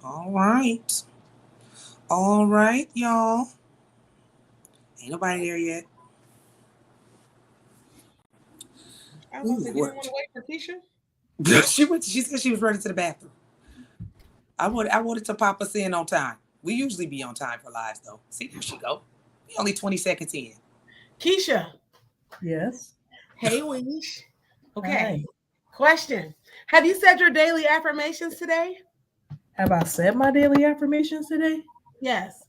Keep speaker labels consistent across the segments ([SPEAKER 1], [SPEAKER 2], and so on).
[SPEAKER 1] All right. All right, y'all. Ain't nobody there yet.
[SPEAKER 2] I was
[SPEAKER 1] Ooh,
[SPEAKER 2] about to say, you didn't want
[SPEAKER 1] what?
[SPEAKER 2] to wait for Keisha?
[SPEAKER 1] She went. She said she was running to the bathroom. I wanted to pop us in on time. We usually be on time for lives though. See, there she go. We only 20 seconds in.
[SPEAKER 2] Keisha.
[SPEAKER 3] Yes.
[SPEAKER 2] Hey, Weesh. Okay.
[SPEAKER 3] Hi.
[SPEAKER 2] Question. Have you said your daily affirmations today?
[SPEAKER 3] Have I said my daily affirmations today?
[SPEAKER 2] Yes.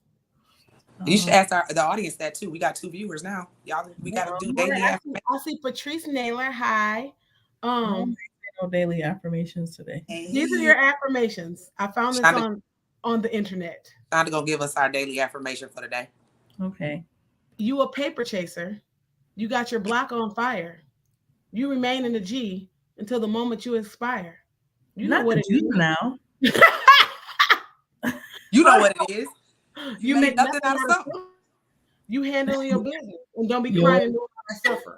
[SPEAKER 1] You should
[SPEAKER 3] Um,
[SPEAKER 1] ask the audience that too. We got 2 viewers now. Y'all, we got to do
[SPEAKER 2] All right.
[SPEAKER 1] daily affirmation.
[SPEAKER 2] I see Patrice Naylor. Hi.
[SPEAKER 3] I ain't
[SPEAKER 2] Um,
[SPEAKER 3] made no daily affirmations today.
[SPEAKER 2] these are
[SPEAKER 1] Hey,
[SPEAKER 2] your affirmations. I found this
[SPEAKER 1] Shonda,
[SPEAKER 2] on the internet.
[SPEAKER 1] Shonda gonna give us our daily affirmation for the day.
[SPEAKER 3] Okay.
[SPEAKER 2] You a paper chaser. You got your block on fire. You remain in the G until the moment you expire. You know
[SPEAKER 3] Not
[SPEAKER 2] what
[SPEAKER 3] the
[SPEAKER 2] it is.
[SPEAKER 3] juvenile.
[SPEAKER 1] You know what it is. You
[SPEAKER 2] You
[SPEAKER 1] made
[SPEAKER 2] make
[SPEAKER 1] nothing
[SPEAKER 2] nothing
[SPEAKER 1] out of
[SPEAKER 2] out of
[SPEAKER 1] something.
[SPEAKER 2] something. You handle your business and don't be
[SPEAKER 3] Yo,
[SPEAKER 2] crying and doing I suffer.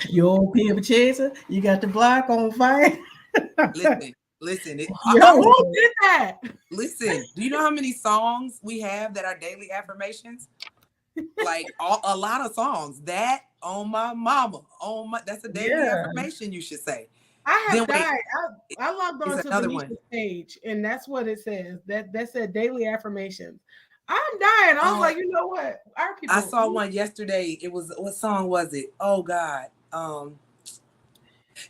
[SPEAKER 3] you old paper chaser. You got the block on fire.
[SPEAKER 1] Listen, listen.
[SPEAKER 3] Yo,
[SPEAKER 2] Who did that?
[SPEAKER 1] Listen. Do you know how many songs we have that are daily affirmations? Like a lot of songs. That on my mama, on my. That's a daily
[SPEAKER 3] yeah.
[SPEAKER 1] affirmation. You should say.
[SPEAKER 2] I
[SPEAKER 1] Then
[SPEAKER 2] have
[SPEAKER 1] wait,
[SPEAKER 2] died. I logged
[SPEAKER 1] is
[SPEAKER 2] on to
[SPEAKER 1] another one.
[SPEAKER 2] Venetia's page, and that's what it says. That said daily affirmations. I'm dying. I was
[SPEAKER 1] Oh,
[SPEAKER 2] like, you know what? Our
[SPEAKER 1] I
[SPEAKER 2] people.
[SPEAKER 1] saw one yesterday. It was what song was it? Oh God.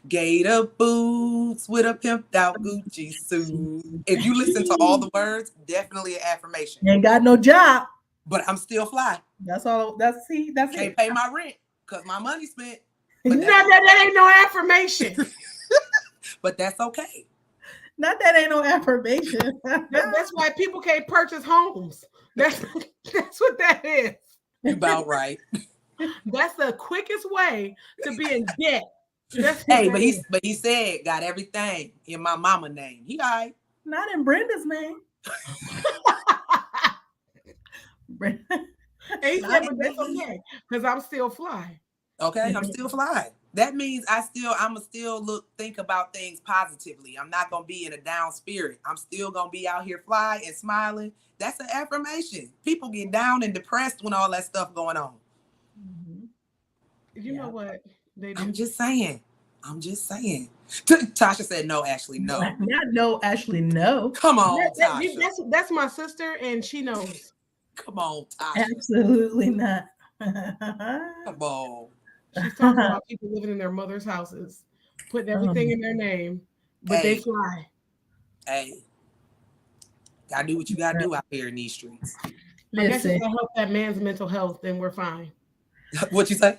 [SPEAKER 1] Gator boots with a pimped out Gucci suit. If you listen to all the words, definitely an affirmation.
[SPEAKER 3] You ain't got no job.
[SPEAKER 1] But I'm still fly.
[SPEAKER 3] That's all. That's
[SPEAKER 1] Can't
[SPEAKER 3] it.
[SPEAKER 1] pay my rent because my money spent.
[SPEAKER 2] No,
[SPEAKER 1] But that's
[SPEAKER 2] that ain't no affirmation.
[SPEAKER 1] but that's okay.
[SPEAKER 3] Not that ain't no affirmation.
[SPEAKER 2] That's why people can't purchase homes. That's that's what that is.
[SPEAKER 1] You about right.
[SPEAKER 2] That's the quickest way to be in debt. That's what
[SPEAKER 1] Hey,
[SPEAKER 2] that is.
[SPEAKER 1] but he said got everything in my mama name. He all right.
[SPEAKER 3] Not in Brenda's name.
[SPEAKER 2] And he
[SPEAKER 1] Not
[SPEAKER 2] said,
[SPEAKER 1] in
[SPEAKER 2] but that's
[SPEAKER 1] me.
[SPEAKER 2] okay because I'm still fly.
[SPEAKER 1] Okay, I'm still flying. That means I'ma still think about things positively. I'm not gonna be in a down spirit. I'm still gonna be out here fly and smiling. That's an affirmation. People get down and depressed when all that stuff going on.
[SPEAKER 3] Mhm.
[SPEAKER 2] You know
[SPEAKER 3] Yeah.
[SPEAKER 2] what they
[SPEAKER 1] I'm
[SPEAKER 2] do?
[SPEAKER 1] just saying. I'm just saying. Tasha said no, Ashley, no.
[SPEAKER 3] Not no, Ashley, no.
[SPEAKER 1] Come on, Tasha.
[SPEAKER 2] That's my sister, and she knows.
[SPEAKER 1] Come on, Tasha.
[SPEAKER 3] Absolutely not.
[SPEAKER 1] Come on.
[SPEAKER 2] She's talking about people living in their mother's houses, putting everything in their name, but they
[SPEAKER 1] Hey,
[SPEAKER 2] fly.
[SPEAKER 1] hey. Gotta do what you gotta do out here in these streets.
[SPEAKER 2] I guess if
[SPEAKER 3] Listen,
[SPEAKER 2] that helps that man's mental health, then we're fine.
[SPEAKER 1] What you say?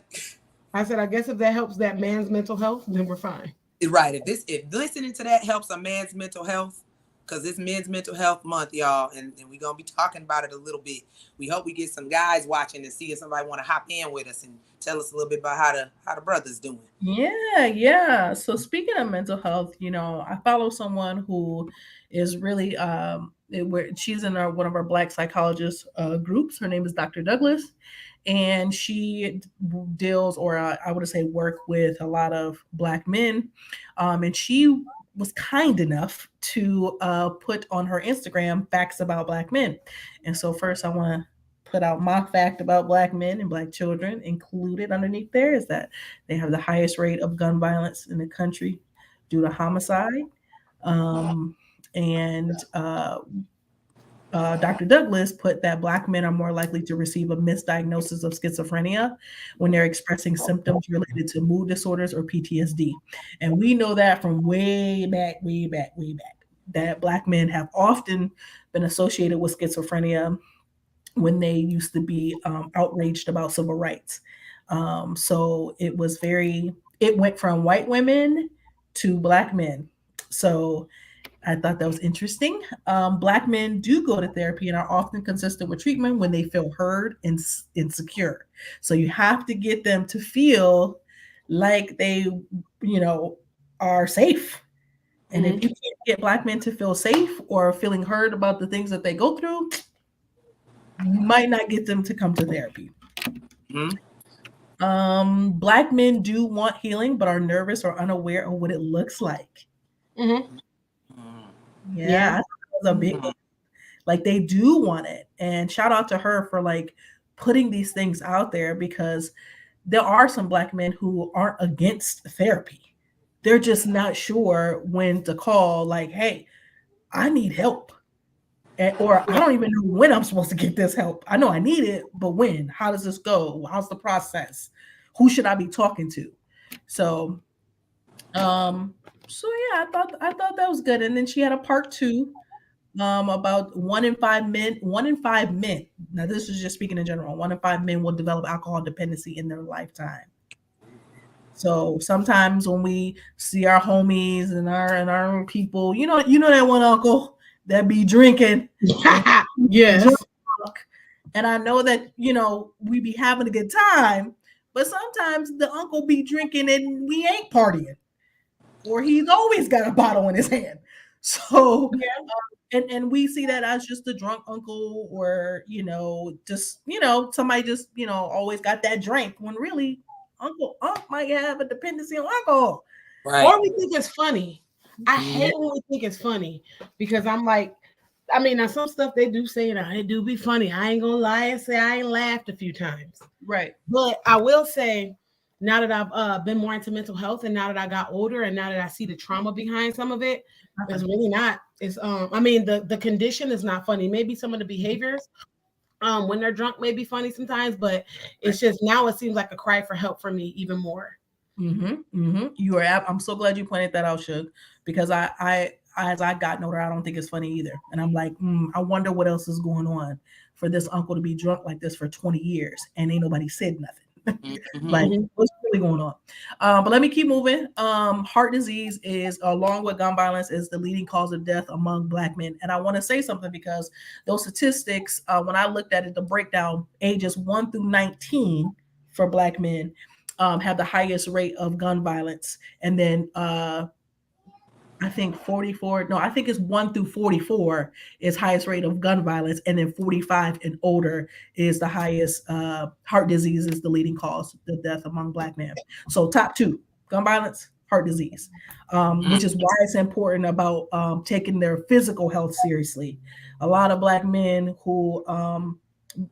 [SPEAKER 2] I said, I guess if that helps that man's mental health, then we're fine.
[SPEAKER 1] Right. If listening to that helps a man's mental health, because it's Men's Mental Health Month, y'all, and we're gonna be talking about it a little bit. We hope we get some guys watching and see if somebody want to hop in with us and tell us a little bit about how the brothers doing.
[SPEAKER 3] yeah. So speaking of mental health, I follow someone who is really she's in one of our Black psychologist groups. Her name is Dr. Douglas, and she deals, or I would say, work with a lot of Black men, and she was kind enough to put on her Instagram facts about Black men. And so first, I want to put out my fact about Black men and Black children. Included underneath there is that they have the highest rate of gun violence in the country due to homicide. And Dr. Douglas put that Black men are more likely to receive a misdiagnosis of schizophrenia when they're expressing symptoms related to mood disorders or PTSD. And we know that from way back, that Black men have often been associated with schizophrenia when they used to be outraged about civil rights. So it went from white women to Black men. So I thought that was interesting. Black men do go to therapy and are often consistent with treatment when they feel heard and insecure. So you have to get them to feel like they, are safe. And if
[SPEAKER 2] Mhm.
[SPEAKER 3] you can't get Black men to feel safe or feeling heard about the things that they go through, you might not get them to come to therapy.
[SPEAKER 1] Hmm.
[SPEAKER 3] Black men do want healing, but are nervous or unaware of what it looks like.
[SPEAKER 2] Mhm.
[SPEAKER 1] Mm.
[SPEAKER 3] Yeah,
[SPEAKER 2] Yeah.
[SPEAKER 3] I thought was a big one. Like they do want it. And shout out to her for like putting these things out there because there are some black men who aren't against therapy. They're just not sure when to call, like, hey, I need help. Or I don't even know when I'm supposed to get this help. I know I need it, but when? How does this go? How's the process? Who should I be talking to? So, um, so yeah, I thought that was good. And then she had a part two, about 1 in 5 men, 1 in 5 men. Now, this is just speaking in general. 1 in 5 men will develop alcohol dependency in their lifetime. So sometimes when we see our homies and our people, you know that one uncle that be drinking and
[SPEAKER 2] Yes.
[SPEAKER 3] drunk, and I know that we be having a good time, but sometimes the uncle be drinking and we ain't partying, or he's always got a bottle in his hand. So and we see that as just a drunk uncle, or just somebody just always got that drink, when really Uncle Unc might have a dependency on alcohol.
[SPEAKER 1] Right.
[SPEAKER 2] Or we think it's funny. I hate when we think it's funny because I'm like, I mean, now some stuff they do say, and it do be funny. I ain't gonna lie and say I ain't laughed a few times.
[SPEAKER 3] Right.
[SPEAKER 2] But I will say, now that I've been more into mental health, and now that I got older, and now that I see the trauma behind some of it, it's really not. It's I mean, the condition is not funny. Maybe some of the behaviors when they're drunk may be funny sometimes, but it's just now it seems like a cry for help for me even more.
[SPEAKER 3] You are. I'm so glad you pointed that out, Shug, because I as I got older, I don't think it's funny either. And I'm like, I wonder what else is going on for this uncle to be drunk like this for 20 years and ain't nobody said nothing. Like, what's really going on? But let me keep moving. Heart disease is, along with gun violence, is the leading cause of death among Black men. And I want to say something because those statistics, when I looked at it, the breakdown, ages 1 through 19 for Black men have the highest rate of gun violence. And then I think 44, no, I think it's 1 through 44 is highest rate of gun violence. And then 45 and older is the highest. Heart disease is the leading cause of death among Black men. So top two, gun violence, heart disease, which is why it's important about taking their physical health seriously. A lot of Black men who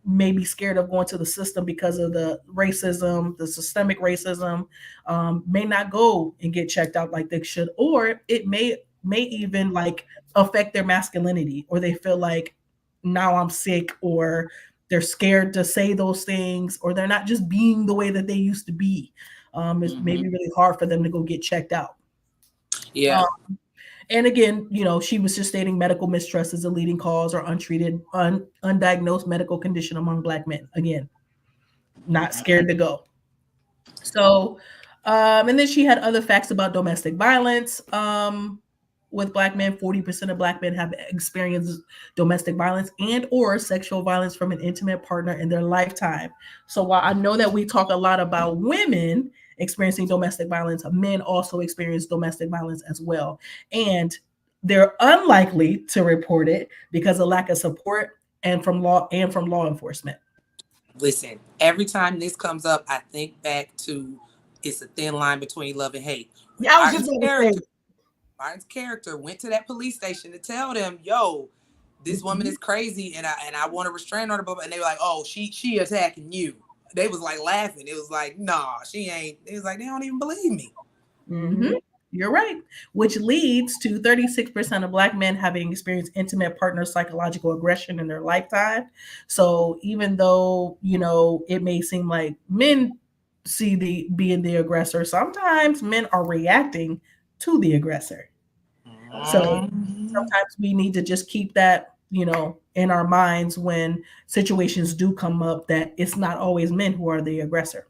[SPEAKER 3] may be scared of going to the system because of the racism, the systemic racism, may not go and get checked out like they should, or it may even like affect their masculinity, or they feel like now I'm sick, or they're scared to say those things, or they're not just being the way that they used to be. It's maybe really hard for them to go get checked out.
[SPEAKER 1] Yeah.
[SPEAKER 3] And again, she was just stating medical mistrust is a leading cause, or untreated, undiagnosed medical condition among Black men. Again, not scared to go. So, and then she had other facts about domestic violence. With Black men, 40% of Black men have experienced domestic violence and or sexual violence from an intimate partner in their lifetime. So while I know that we talk a lot about women experiencing domestic violence, men also experience domestic violence as well. And they're unlikely to report it because of lack of support and from law enforcement.
[SPEAKER 1] Listen, every time this comes up, I think back to It's a Thin Line Between Love and Hate.
[SPEAKER 2] Yeah, I was just going to say.
[SPEAKER 1] Martin's character went to that police station to tell them, yo, this woman is crazy and I want to restrain her, and they were like, oh, she attacking you. They was like laughing. It was like, nah, she ain't. It was like, they don't even believe me.
[SPEAKER 3] You're right. Which leads to 36% of Black men having experienced intimate partner psychological aggression in their lifetime. So even though, it may seem like men see being the aggressor, sometimes men are reacting to the aggressor. So sometimes we need to just keep that, in our minds when situations do come up, that it's not always men who are the aggressor.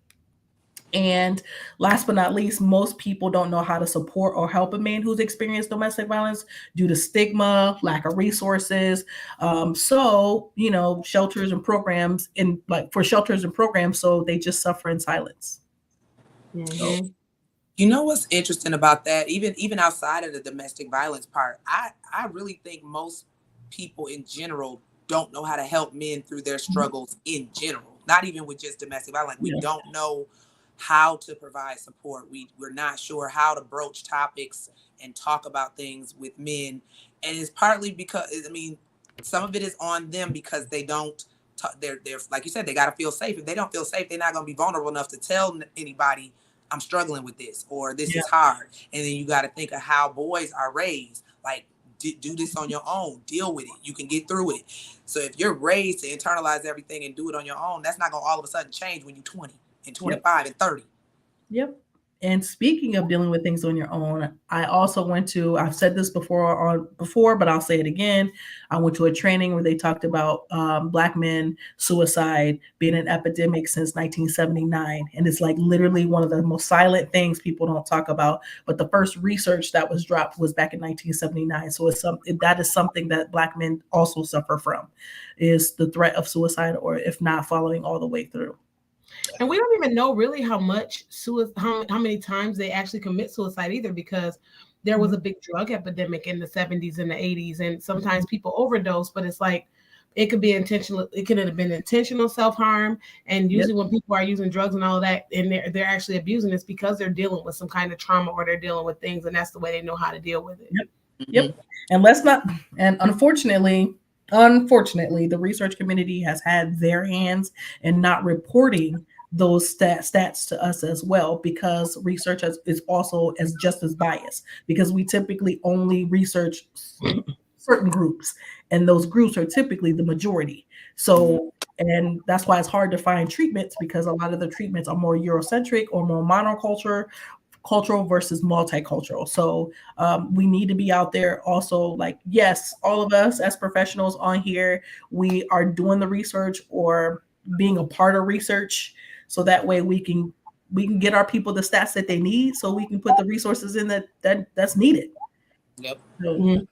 [SPEAKER 3] And last but not least, most people don't know how to support or help a man who's experienced domestic violence due to stigma, lack of resources. So, shelters and programs so they just suffer in silence.
[SPEAKER 1] So, you know what's interesting about that? Even outside of the domestic violence part, I really think most people in general don't know how to help men through their struggles in general. Not even with just domestic violence. We don't know how to provide support. We're not sure how to broach topics and talk about things with men. And it's partly because, I mean, some of it is on them because they don't, they're like you said, they got to feel safe. If they don't feel safe, they're not going to be vulnerable enough to tell anybody, I'm struggling with this, or this is hard. And then you got to think of how boys are raised. Like, do this on your own, deal with it. You can get through it. So if you're raised to internalize everything and do it on your own, that's not going to all of a sudden change when you're 20 and 25 and 30.
[SPEAKER 3] Yep. And speaking of dealing with things on your own, I also went to, I've said this before, but I'll say it again. I went to a training where they talked about Black men suicide being an epidemic since 1979. And it's like literally one of the most silent things people don't talk about. But the first research that was dropped was back in 1979. So that is something that Black men also suffer from, is the threat of suicide, or if not, following all the way through.
[SPEAKER 2] And we don't even know really how many times they actually commit suicide either, because there was a big drug epidemic in the 70s and the 80s, and sometimes people overdose, but it's like it could be intentional. It could have been intentional self-harm. And usually when people are using drugs and all that, and they're actually abusing, it's because they're dealing with some kind of trauma, or they're dealing with things, and that's the way they know how to deal with it.
[SPEAKER 3] Yep. And unfortunately, the research community has had their hands in not reporting those stats to us as well, because research is also just as biased, because we typically only research certain groups, and those groups are typically the majority. So, and that's why it's hard to find treatments, because a lot of the treatments are more Eurocentric or more cultural versus multicultural. So we need to be out there also, like, yes, all of us as professionals on here, we are doing the research or being a part of research, so that way we can get our people the stats that they need, so we can put the resources in that's needed.
[SPEAKER 1] Yep.
[SPEAKER 3] So,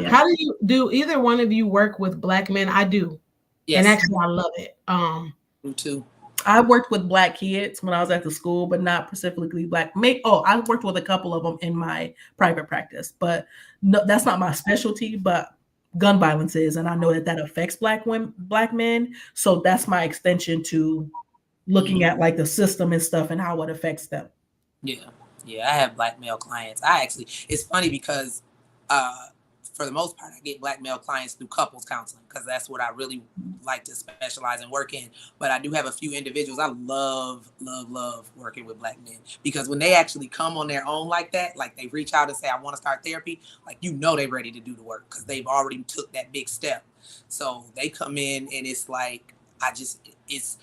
[SPEAKER 2] How do either one of you work with Black men? I do. Yes. And actually I love it.
[SPEAKER 1] Me too.
[SPEAKER 3] I worked with Black kids when I was at the school, but not specifically Black. I worked with a couple of them in my private practice, but no, that's not my specialty. But gun violence is, and I know that affects Black men. So that's my extension to looking at like the system and stuff and how it affects them.
[SPEAKER 1] Yeah, I have Black male clients. It's funny because for the most part, I get Black male clients through couples counseling, because that's what I really like to specialize and work in. But I do have a few individuals. I love working with Black men, because when they actually come on their own like that, like they reach out and say, I want to start therapy, like, they're ready to do the work, because they've already took that big step. So they come in, and it's like, it's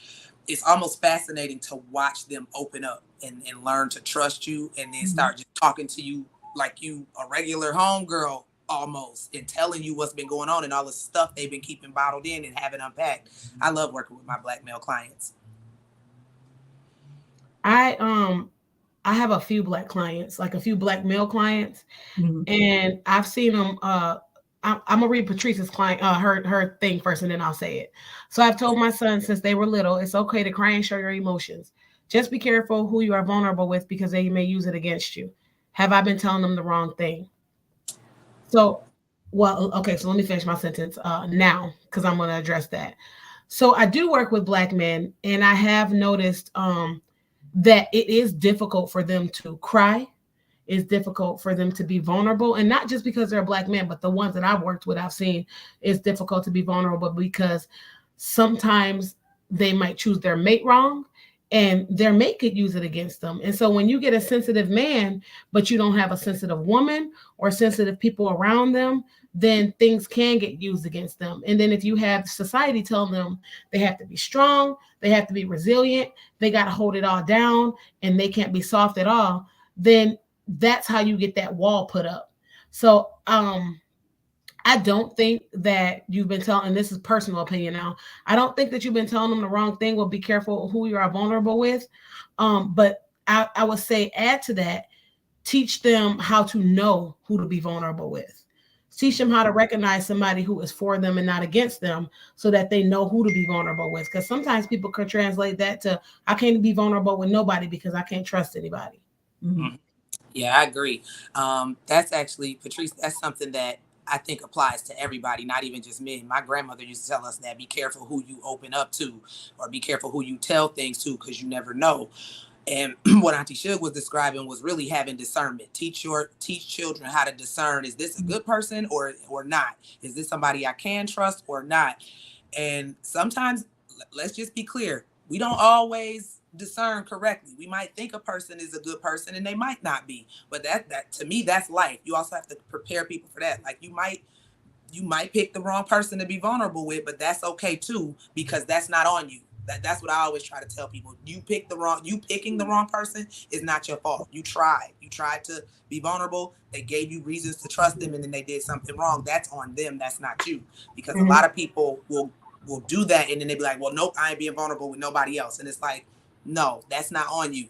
[SPEAKER 1] almost fascinating to watch them open up and learn to trust you, and then start just talking to you like you a regular homegirl almost, and telling you what's been going on and all the stuff they've been keeping bottled in and haven't unpacked. I love working with my Black male clients.
[SPEAKER 2] I have a few Black clients, like a few Black male clients, and I've seen them. I'm gonna read Patrice's client, her thing first, and then I'll say it. So I've told my son since they were little, it's okay to cry and show your emotions. Just be careful who you are vulnerable with, because they may use it against you. Have I been telling them the wrong thing? So, okay, so let me finish my sentence now, because I'm going to address that. So I do work with Black men, and I have noticed that it is difficult for them to cry. It's difficult for them to be vulnerable, and not just because they're a Black man, but the ones that I've worked with, I've seen it's difficult to be vulnerable, because sometimes they might choose their mate wrong, and their mate could use it against them. And so when you get a sensitive man, but you don't have a sensitive woman or sensitive people around them, then things can get used against them. And then if you have society telling them they have to be strong, they have to be resilient, they got to hold it all down, and they can't be soft at all, then that's how you get that wall put up. So I don't think that you've been telling, and this is personal opinion now, I don't think that you've been telling them the wrong thing. Well, be careful who you are vulnerable with. But I would say, add to that, teach them how to know who to be vulnerable with. Teach them how to recognize somebody who is for them and not against them, so that they know who to be vulnerable with. Because sometimes people could translate that to, I can't be vulnerable with nobody because I can't trust anybody.
[SPEAKER 1] Yeah, I agree. That's actually, Patrice, that's something that I think applies to everybody, not even just men. My grandmother used to tell us that, be careful who you open up to, or be careful who you tell things to, because you never know. And what Auntie Shug was describing was really having discernment. Teach children how to discern: is this a good person or not? Is this somebody I can trust or not? And sometimes, let's just be clear, we don't always discern correctly. We might think a person is a good person and they might not be. But that to me, that's life. You also have to prepare people for that. Like you might pick the wrong person to be vulnerable with, but that's okay too, because that's not on you. That's what I always try to tell people. You picking the wrong person is not your fault. You tried to be vulnerable. They gave you reasons to trust them, and then they did something wrong. That's on them. That's not you. Because a lot of people will do that, and then they be like, well, nope, I ain't being vulnerable with nobody else. And it's like, no, that's not on you.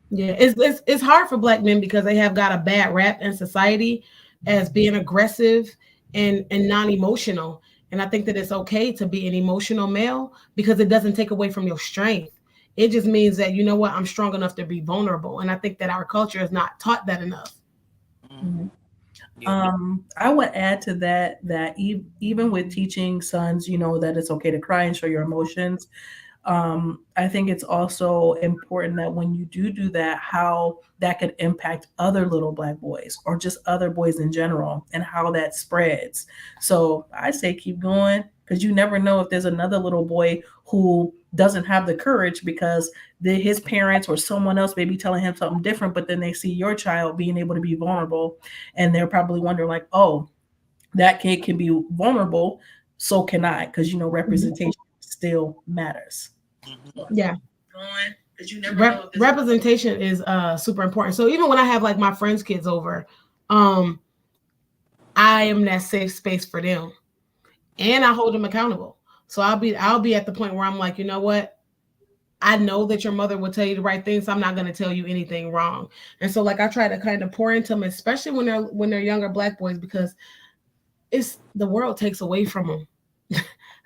[SPEAKER 2] Yeah, it's hard for Black men because they have got a bad rap in society as being aggressive and non-emotional. And I think that it's okay to be an emotional male because it doesn't take away from your strength. It just means that, you know what, I'm strong enough to be vulnerable. And I think that our culture is not taught that enough.
[SPEAKER 3] Mm-hmm. I would add to that even with teaching sons, that it's okay to cry and show your emotions. I think it's also important that when you do that, how that could impact other little Black boys or just other boys in general and how that spreads. So I say keep going, because you never know if there's another little boy who doesn't have the courage because his parents or someone else may be telling him something different, but then they see your child being able to be vulnerable and they're probably wondering like, oh, that kid can be vulnerable, so can I, because representation still matters.
[SPEAKER 2] Yeah. Representation is super important. So even when I have like my friends' kids over, I am that safe space for them. And I hold them accountable. So I'll be at the point where I'm like, you know what? I know that your mother will tell you the right things. So I'm not going to tell you anything wrong. And so like I try to kind of pour into them, especially when they're younger Black boys, because it's the world takes away from them.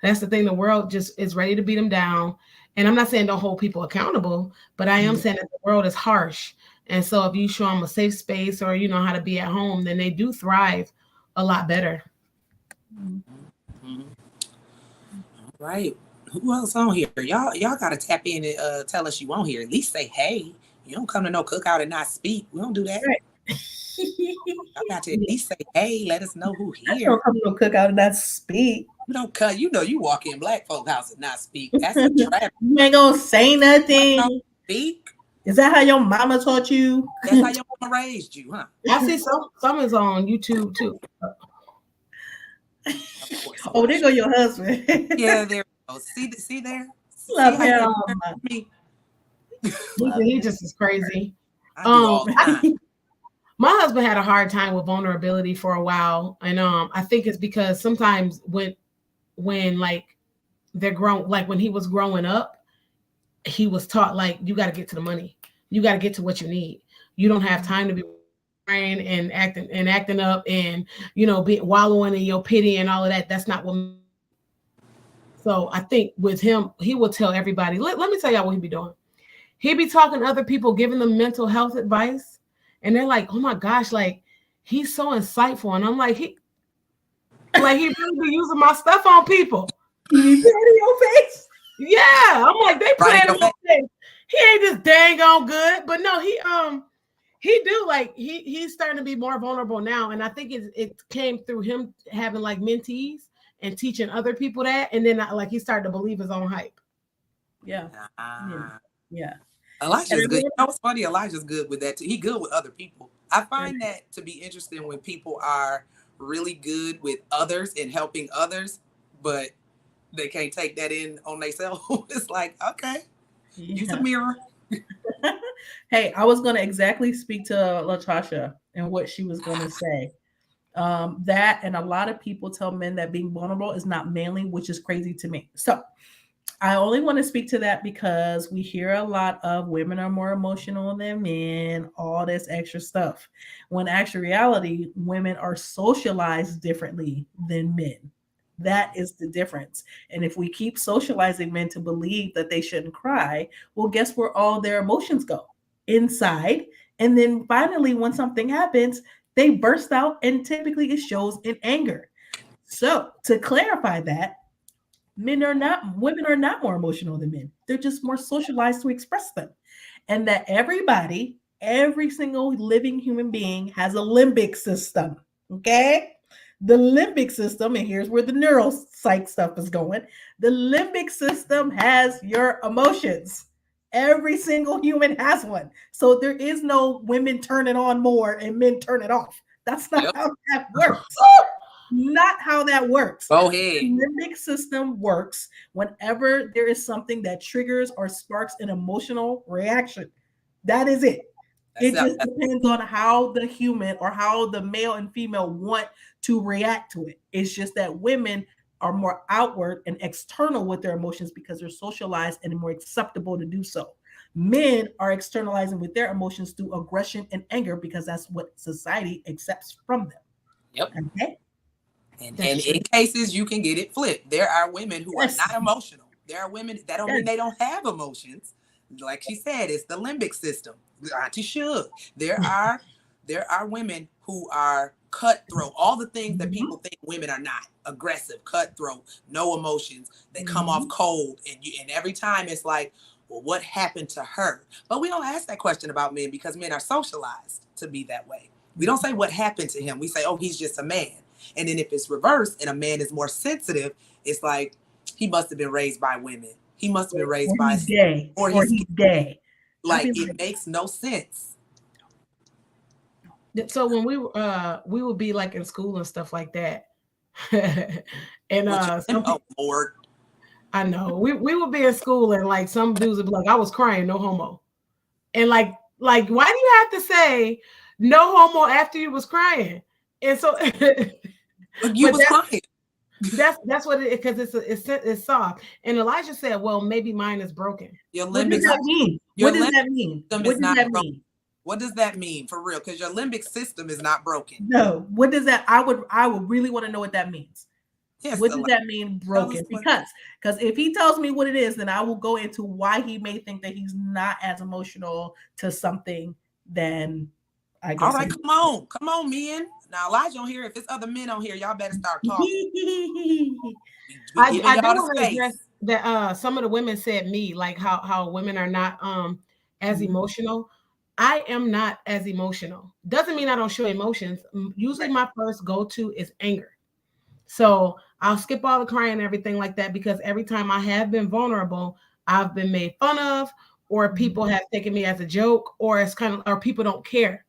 [SPEAKER 2] That's the thing. The world just is ready to beat them down. And I'm not saying don't hold people accountable, but I am saying that the world is harsh. And so if you show them a safe space or you know how to be at home, then they do thrive a lot better.
[SPEAKER 1] Mm-hmm. Right. Who else on here? Y'all got to tap in and tell us you on here. At least say hey. You don't come to no cookout and not speak. We don't do that. Right. I got to at least say hey. Let us know who here.
[SPEAKER 3] I don't come to no cookout and not speak.
[SPEAKER 1] You don't cut. You walk in Black folk house and not speak. That's a trap.
[SPEAKER 3] You ain't gonna say nothing.
[SPEAKER 1] Don't speak.
[SPEAKER 3] Is that how your mama taught you?
[SPEAKER 1] That's how your mama raised you, huh?
[SPEAKER 2] I see some is on YouTube too.
[SPEAKER 3] Oh, there go your husband.
[SPEAKER 1] Yeah, there. Oh, see there.
[SPEAKER 3] Love him.
[SPEAKER 2] He just is crazy. My husband had a hard time with vulnerability for a while, and I think it's because sometimes when like they're grown, like when he was growing up, he was taught like you got to get to the money, you got to get to what you need. You don't have time to be crying and acting up and be wallowing in your pity and all of that. That's not what. So I think with him, he will tell everybody. Let me tell y'all what he'd be doing. He'd be talking to other people, giving them mental health advice, and they're like, "Oh my gosh, like he's so insightful." And I'm like, he really be using my stuff on people.
[SPEAKER 3] You be playing in your face.
[SPEAKER 2] Yeah, I'm like, they playing in my face. He ain't just dang on good, but no, he do like he's starting to be more vulnerable now, and I think it came through him having like mentees and teaching other people that, and then like he started to believe his own hype.
[SPEAKER 3] Yeah.
[SPEAKER 1] Elijah's good. You know what's funny? Elijah's good with that too. He good with other people. I find that to be interesting when people are really good with others and helping others, but they can't take that in on themselves. It's like, okay, use a mirror.
[SPEAKER 3] Hey, I was going to exactly speak to LaTasha and what she was going to say. That and a lot of people tell men that being vulnerable is not manly, which is crazy to me. So I only want to speak to that because we hear a lot of women are more emotional than men, all this extra stuff. When actual reality, women are socialized differently than men. That is the difference. And if we keep socializing men to believe that they shouldn't cry, well, guess where all their emotions go? Inside. And then finally, when something happens, they burst out, and typically it shows in anger. So to clarify that, women are not more emotional than men. They're just more socialized to express them. And that everybody, every single living human being has a limbic system. Okay? The limbic system, and here's where the neuropsych stuff is going. The limbic system has your emotions. Every single human has one. So there is no women turn it on more and men turn it off. That's not
[SPEAKER 1] Yep.
[SPEAKER 3] how that works. Not how that works.
[SPEAKER 1] Go
[SPEAKER 3] The
[SPEAKER 1] ahead.
[SPEAKER 3] limbic system works whenever there is something that triggers or sparks an emotional reaction. That is it. It
[SPEAKER 1] That's
[SPEAKER 3] just depends on how the human or how the male and female want to react to it. It's just that women are more outward and external with their emotions because they're socialized and more acceptable to do so. Men are externalizing with their emotions through aggression and anger because that's what society accepts from them.
[SPEAKER 1] Yep.
[SPEAKER 3] Okay?
[SPEAKER 1] And in cases you can get it flipped. There are women who
[SPEAKER 3] Yes.
[SPEAKER 1] are not emotional. There are women that don't mean
[SPEAKER 3] Yes.
[SPEAKER 1] they don't have emotions. Like she said, it's the limbic system. Auntie should. There are women who are cutthroat. All the things that people think women are not. Aggressive, cutthroat, no emotions. They come off cold. And every time it's like, well, what happened to her? But we don't ask that question about men because men are socialized to be that way. We don't say what happened to him. We say, oh, he's just a man. And then if it's reversed and a man is more sensitive, it's like he must have been raised by women. He must have been raised
[SPEAKER 3] or
[SPEAKER 1] by
[SPEAKER 3] he's gay. Or he's gay.
[SPEAKER 1] Like it makes no sense.
[SPEAKER 2] So when we would be like in school and stuff like that. And
[SPEAKER 1] oh Lord.
[SPEAKER 2] I know we would be in school and like some dudes would be like, I was crying, no homo. And like why do you have to say no homo after you was crying? And so
[SPEAKER 1] you was crying.
[SPEAKER 2] That's what it because it's soft. And Elijah said, well, maybe mine is broken.
[SPEAKER 3] What does that mean? What does that mean? What does that mean?
[SPEAKER 1] What does that mean for real? Because your limbic system is not broken.
[SPEAKER 3] No. What does that? I would really want to know what that means. Yes, what does that mean, broken? Because if he tells me what it is, then I will go into why he may think that he's not as emotional to something than I guess.
[SPEAKER 1] All right, come on, men. Now Elijah on here. If it's other men on here, y'all better start talking.
[SPEAKER 2] I do want to address that some of the women said me, like how women are not as emotional. I am not as emotional. Doesn't mean I don't show emotions. Usually my first go-to is anger. So I'll skip all the crying and everything like that because every time I have been vulnerable, I've been made fun of, or people have taken me as a joke, or it's kind of, or people don't care.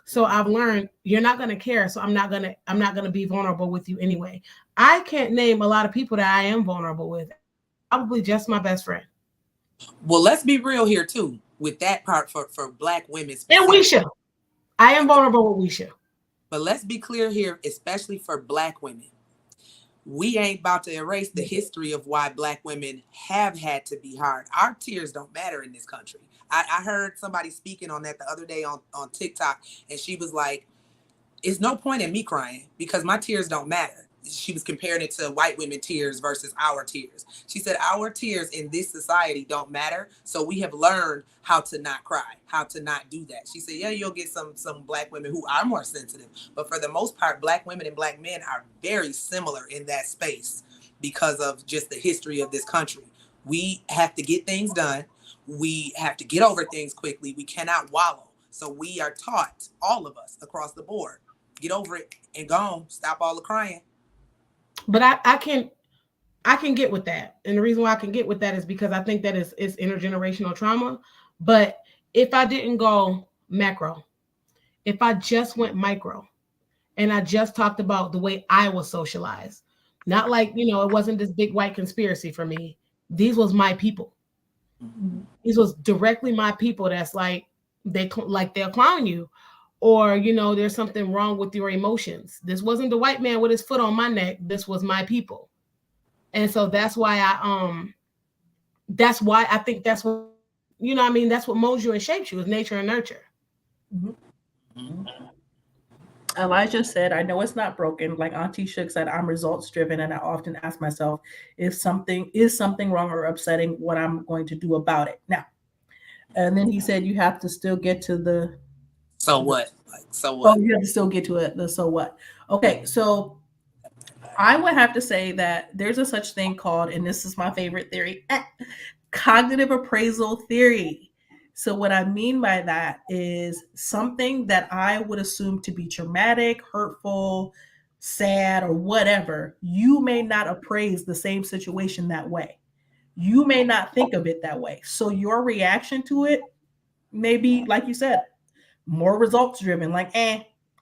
[SPEAKER 2] So I've learned you're not going to care. So I'm not going to be vulnerable with you anyway. I can't name a lot of people that I am vulnerable with. Probably just my best friend.
[SPEAKER 1] Well, let's be real here too with that part for Black women.
[SPEAKER 2] And Weisha. I am vulnerable with Weisha.
[SPEAKER 1] But let's be clear here, especially for Black women. We ain't about to erase the history of why Black women have had to be hard. Our tears don't matter in this country. I heard somebody speaking on that the other day on TikTok, and she was like, it's no point in me crying because my tears don't matter. She was comparing it to white women tears versus our tears. She said, our tears in this society don't matter. So we have learned how to not cry, how to not do that. She said, yeah, you'll get some Black women who are more sensitive. But for the most part, Black women and Black men are very similar in that space because of just the history of this country. We have to get things done. We have to get over things quickly. We cannot wallow. So we are taught, all of us across the board, get over it and go on. Stop all the crying.
[SPEAKER 2] But I can get with that. And the reason why I can get with that is because I think that it's intergenerational trauma. But if I didn't go macro, if I just went micro and I just talked about the way I was socialized, not like, it wasn't this big white conspiracy for me. These was my people. These was directly my people. That's like, they'll clown you. Or, there's something wrong with your emotions. This wasn't the white man with his foot on my neck. This was my people. And so that's why I think that's what, that's what molds you and shapes you is nature and nurture.
[SPEAKER 3] Mm-hmm. Elijah said, I know it's not broken. Like Auntie Shook said, I'm results driven. And I often ask myself if something is wrong or upsetting, what I'm going to do about it. Now, and then he said, you have to still get to the
[SPEAKER 1] so what? So what?
[SPEAKER 3] Oh, you have to still get to it. The so what? Okay, so I would have to say that there's a such thing called, and this is my favorite theory, Cognitive appraisal theory. So, what I mean by that is something that I would assume to be traumatic, hurtful, sad, or whatever, you may not appraise the same situation that way. You may not think of it that way. So, your reaction to it may be, like you said, more results driven, like,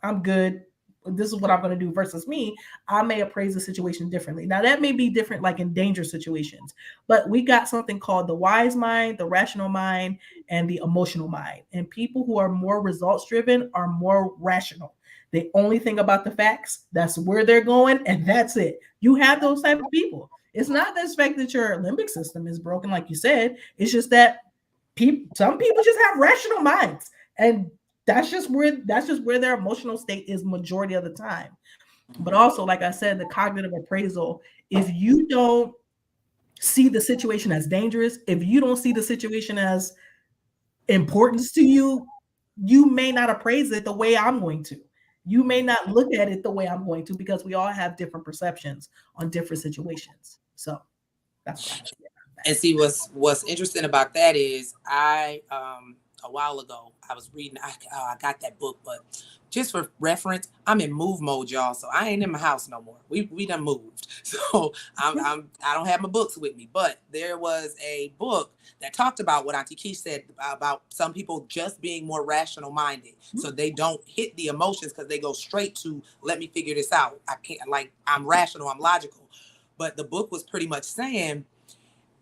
[SPEAKER 3] I'm good. This is what I'm going to do versus me. I may appraise the situation differently. Now, that may be different, like in dangerous situations, but we got something called the wise mind, the rational mind, and the emotional mind. And people who are more results driven are more rational. They only think about the facts. That's where they're going, and that's it. You have those type of people. It's not the fact that your limbic system is broken, like you said. It's just that some people just have rational minds, and that's just where their emotional state is majority of the time. But also, like I said, the cognitive appraisal, if you don't see the situation as dangerous, if you don't see the situation as importance to you, you may not appraise it the way I'm going to. You may not look at it the way I'm going to, because we all have different perceptions on different situations. So that's what I see.
[SPEAKER 1] And see, what's interesting about that is I a while ago I was reading. I got that book, but just for reference, I'm in move mode, y'all. So I ain't in my house no more. We done moved, so I don't have my books with me. But there was a book that talked about what Auntie Keish said about some people just being more rational minded, so they don't hit the emotions because they go straight to let me figure this out. I can't, like, I'm rational, I'm logical. But the book was pretty much saying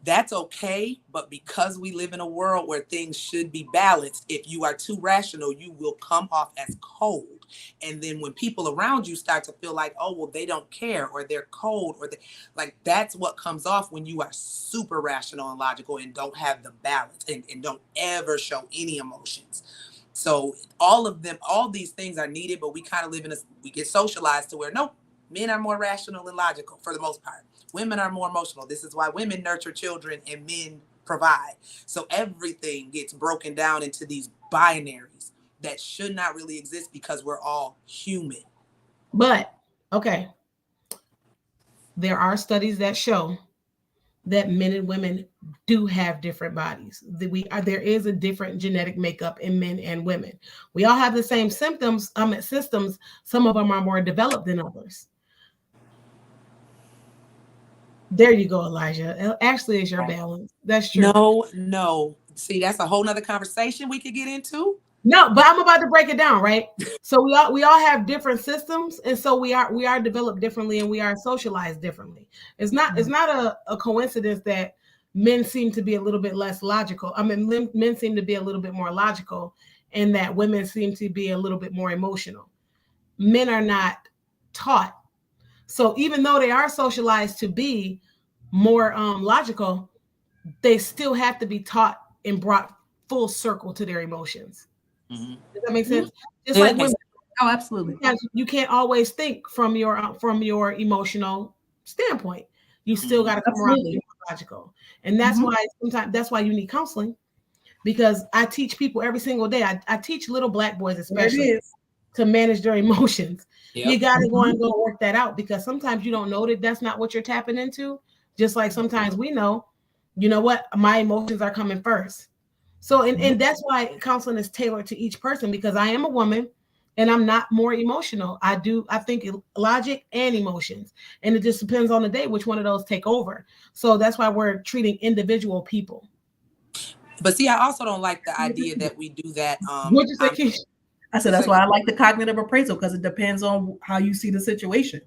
[SPEAKER 1] that's okay, but because we live in a world where things should be balanced, if you are too rational, you will come off as cold. And then when people around you start to feel like, oh, well, they don't care, or they're cold, or like, that's what comes off when you are super rational and logical and don't have the balance, and don't ever show any emotions. So all these things are needed, but we kind of we get socialized to where, nope, men are more rational and logical for the most part. Women are more emotional. This is why women nurture children and men provide. So everything gets broken down into these binaries that should not really exist because we're all human.
[SPEAKER 2] But okay, there are studies that show that men and women do have different bodies. There is a different genetic makeup in men and women. We all have the same systems. Some of them are more developed than others. There you go, Elijah. Actually, it's your balance. That's true.
[SPEAKER 1] No. See, that's a whole nother conversation we could get into.
[SPEAKER 2] No, but I'm about to break it down, right? So we all have different systems, and so we are developed differently, and we are socialized differently. It's not a coincidence that men seem to be a little bit less logical. I mean, men seem to be a little bit more logical, and that women seem to be a little bit more emotional. Men are not taught. So even though they are socialized to be more logical, they still have to be taught and brought full circle to their emotions.
[SPEAKER 1] Mm-hmm.
[SPEAKER 2] Does that make sense? Just
[SPEAKER 3] Yeah,
[SPEAKER 2] like women,
[SPEAKER 3] oh, absolutely.
[SPEAKER 2] you can't always think from your emotional standpoint. You still got to come around to logical, and that's why sometimes that's why you need counseling. Because I teach people every single day. I teach little Black boys especially to manage their emotions. Yep. You got to go and go work that out, because sometimes you don't know that that's not what you're tapping into. Just like sometimes we know, you know what, my emotions are coming first. So, and that's why counseling is tailored to each person, because I am a woman and I'm not more emotional. I think logic and emotions, and it just depends on the day which one of those take over. So that's why we're treating individual people.
[SPEAKER 1] But see, I also don't like the idea that we do that.
[SPEAKER 2] What'd you say, Keish?
[SPEAKER 3] I said that's why I like the cognitive appraisal, because it depends on how you see the situation.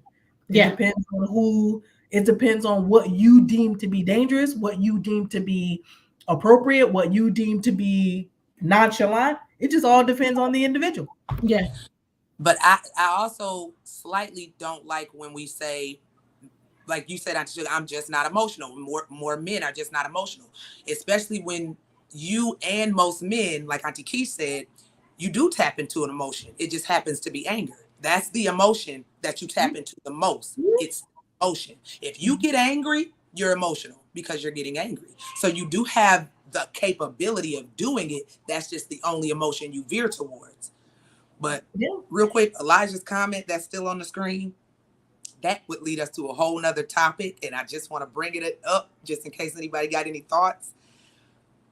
[SPEAKER 3] It depends on who. It depends on what you deem to be dangerous, what you deem to be appropriate, what you deem to be nonchalant. It just all depends on the individual.
[SPEAKER 2] Yeah.
[SPEAKER 1] But I also slightly don't like when we say, like you said, I'm just not emotional. More men are just not emotional, especially when you and most men, like Auntie Keish said, you do tap into an emotion. It just happens to be anger. That's the emotion that you tap into the most. It's emotion. If you get angry, you're emotional because you're getting angry. So you do have the capability of doing it. That's just the only emotion you veer towards. But real quick, Elijah's comment that's still on the screen, that would lead us to a whole nother topic. And I just want to bring it up just in case anybody got any thoughts.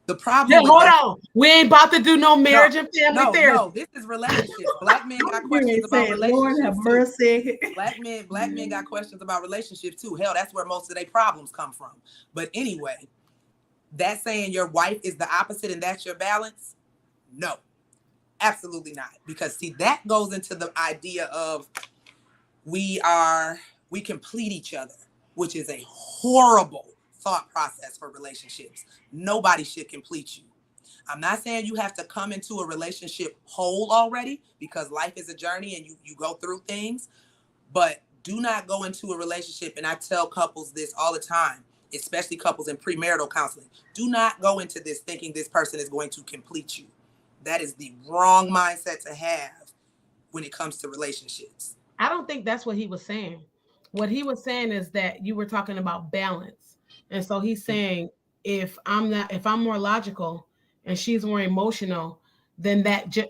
[SPEAKER 1] The problem.
[SPEAKER 2] Yeah, hold on. We ain't about to do no marriage and family therapy.
[SPEAKER 1] No, this is relationships. Black men got
[SPEAKER 3] You
[SPEAKER 1] questions
[SPEAKER 3] ain't
[SPEAKER 1] about
[SPEAKER 3] saying,
[SPEAKER 1] relationships.
[SPEAKER 3] Lord have
[SPEAKER 1] too.
[SPEAKER 3] mercy.
[SPEAKER 1] Black men got questions about relationships too. Hell, that's where most of their problems come from. But anyway, that saying your wife is the opposite and that's your balance? No, absolutely not. Because see, that goes into the idea of we complete each other, which is a horrible thought process for relationships. Nobody should complete you. I'm not saying you have to come into a relationship whole already, because life is a journey and you go through things, but do not go into a relationship. And I tell couples this all the time, especially couples in premarital counseling. Do not go into this thinking this person is going to complete you. That is the wrong mindset to have when it comes to relationships.
[SPEAKER 2] I don't think that's what he was saying. What he was saying is that you were talking about balance. And so he's saying if I'm more logical and she's more emotional, then that just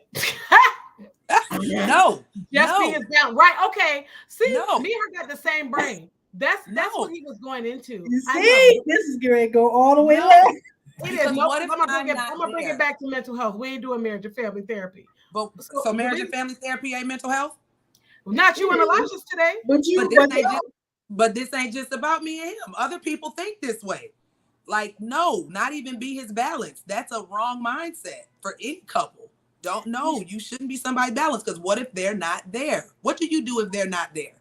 [SPEAKER 1] No.
[SPEAKER 2] is down. Right. Okay. See,
[SPEAKER 1] No.
[SPEAKER 2] me and her got the same brain. That's what he was going into.
[SPEAKER 3] You see, this is going to go all the way left.
[SPEAKER 2] It is. No, I'm gonna bring it back to mental health. We ain't doing marriage and family therapy.
[SPEAKER 1] But so marriage and family therapy ain't mental health?
[SPEAKER 2] Not you and Elijah's today.
[SPEAKER 1] But this ain't just about me and him. Other people think this way. Like, no, not even be his balance. That's a wrong mindset for any couple. Don't know. You shouldn't be somebody's balance, because what if they're not there? What do you do if they're not there?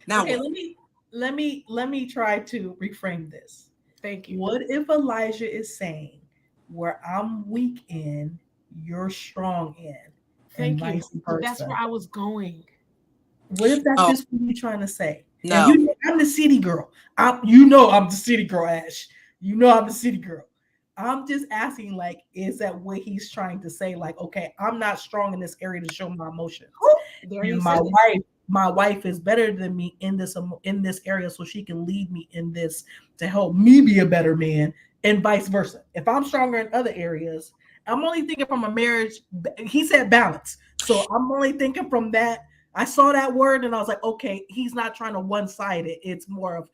[SPEAKER 1] Now,
[SPEAKER 3] okay, let me try to reframe this.
[SPEAKER 2] Thank you.
[SPEAKER 3] What if Elijah is saying, where I'm weak in, you're strong in?
[SPEAKER 2] Thank you. That's where I was going.
[SPEAKER 3] What if that's just what you're trying to say?
[SPEAKER 1] No.
[SPEAKER 3] And I'm the city girl. I'm the city girl, Ash. You know I'm the city girl. I'm just asking, like, is that what he's trying to say? Like, okay, I'm not strong in this area to show my emotions. And my wife is better than me in this area, so she can lead me in this to help me be a better man, and vice versa. If I'm stronger in other areas, I'm only thinking from a marriage. He said balance, so I'm only thinking from that. I saw that word and I was like, okay, he's not trying to one-side it. It's more of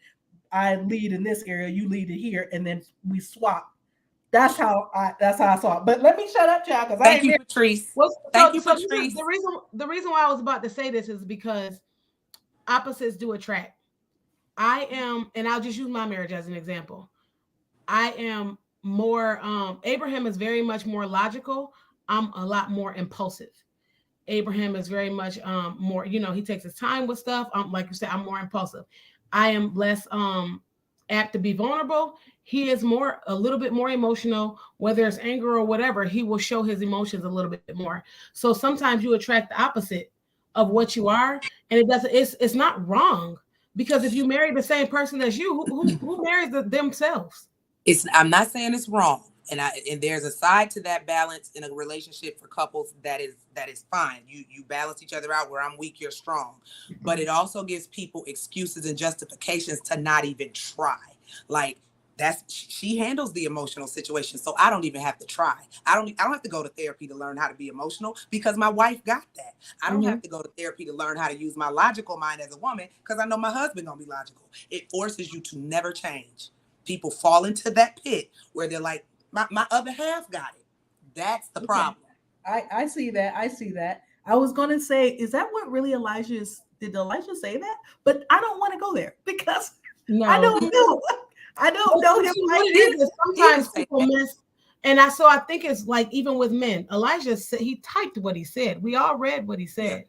[SPEAKER 3] I lead in this area, you lead it here, and then we swap. That's how I saw it. But let me shut up, child, because
[SPEAKER 1] thank you, Patrice.
[SPEAKER 2] Thank you, Patrice. The reason why I was about to say this is because opposites do attract. I am, and I'll just use my marriage as an example. I am more. Abraham is very much more logical. I'm a lot more impulsive. Abraham is very much more. He takes his time with stuff. Like you said, I'm more impulsive. I am less apt to be vulnerable. He is a little bit more emotional, whether it's anger or whatever. He will show his emotions a little bit more. So sometimes you attract the opposite of what you are, and it's not wrong, because if you marry the same person as you, who marries themselves?
[SPEAKER 1] I'm not saying it's wrong, and there's a side to that balance in a relationship for couples that is fine. You balance each other out. Where I'm weak, you're strong. But it also gives people excuses and justifications to not even try. Like, she handles the emotional situation, so I don't even have to try. I don't have to go to therapy to learn how to be emotional, because my wife got that. I don't have to go to therapy to learn how to use my logical mind as a woman, because I know my husband gonna be logical. It forces you to never change. People fall into that pit where they're like, my other half got it. That's the problem.
[SPEAKER 3] I see that. I was gonna say, is that what really did Elijah say that? But I don't want to go there, because I don't know. I don't know him like this.
[SPEAKER 2] Sometimes people miss, and I think it's like, even with men, Elijah said, he typed what he said. We all read what he said.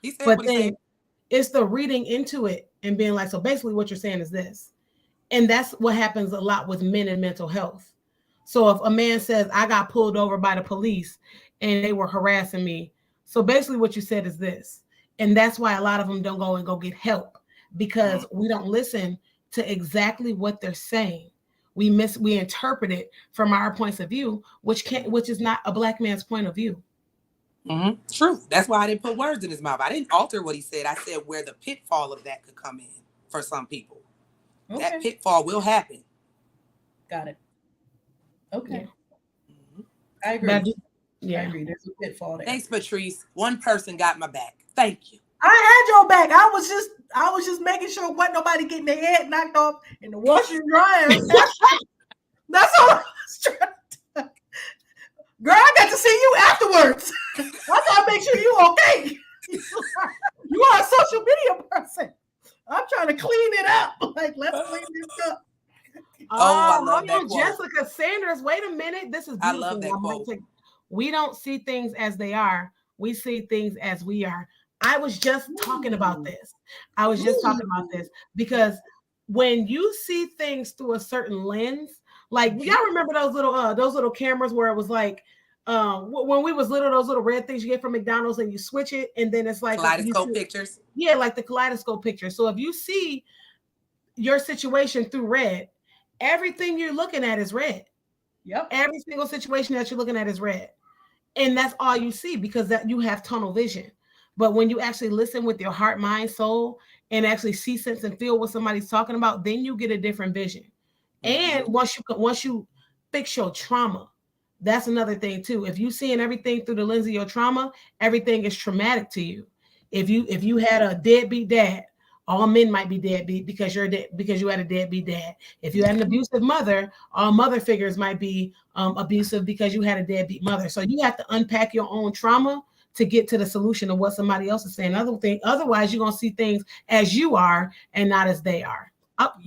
[SPEAKER 1] Yeah. He said
[SPEAKER 2] but
[SPEAKER 1] what he
[SPEAKER 2] then
[SPEAKER 1] said.
[SPEAKER 2] It's the reading into it and being like, so basically what you're saying is this. And that's what happens a lot with men in mental health. So if a man says, I got pulled over by the police and they were harassing me, so basically what you said is this. And that's why a lot of them don't go get help, because we don't listen to exactly what they're saying. We interpret it from our points of view, which is not a Black man's point of view.
[SPEAKER 1] Mm-hmm. True. That's why I didn't put words in his mouth. I didn't alter what he said. I said where the pitfall of that could come in for some people. Okay. That pitfall will happen.
[SPEAKER 3] Got it. Okay.
[SPEAKER 2] Yeah.
[SPEAKER 3] Mm-hmm. I agree.
[SPEAKER 2] Yeah.
[SPEAKER 3] I agree. There's a pitfall there.
[SPEAKER 1] Thanks, Patrice. One person got my back. Thank you.
[SPEAKER 3] I had your back. I was just making sure wasn't nobody getting their head knocked off in the washer and dryer. That's all I was trying to do. Girl, I got to see you afterwards. I gotta make sure you okay. You are a social media person. I'm trying to clean it up. Like, let's clean this up.
[SPEAKER 1] I love that
[SPEAKER 2] on,
[SPEAKER 1] quote.
[SPEAKER 2] Jessica Sanders. Wait a minute. This is beautiful.
[SPEAKER 1] I love that quote.
[SPEAKER 2] We don't see things as they are. We see things as we are. I was just talking about this. Because when you see things through a certain lens, like y'all remember those little cameras where it was like when we was little, those little red things you get from McDonald's and you switch it and then it's like
[SPEAKER 1] kaleidoscope pictures.
[SPEAKER 2] Yeah, like the kaleidoscope picture. So if you see your situation through red, everything you're looking at is red.
[SPEAKER 3] Yep.
[SPEAKER 2] Every single situation that you're looking at is red. And that's all you see because that you have tunnel vision. But when you actually listen with your heart, mind, soul, and actually see, sense, and feel what somebody's talking about, then you get a different vision. And once you fix your trauma, that's another thing too. If you seeing everything through the lens of your trauma, everything is traumatic to you. If you had a deadbeat dad, all men might be deadbeat because because you had a deadbeat dad. If you had an abusive mother, all mother figures might be abusive because you had a deadbeat mother. So you have to unpack your own trauma to get to the solution of what somebody else is saying. Otherwise, you're gonna see things as you are and not as they are.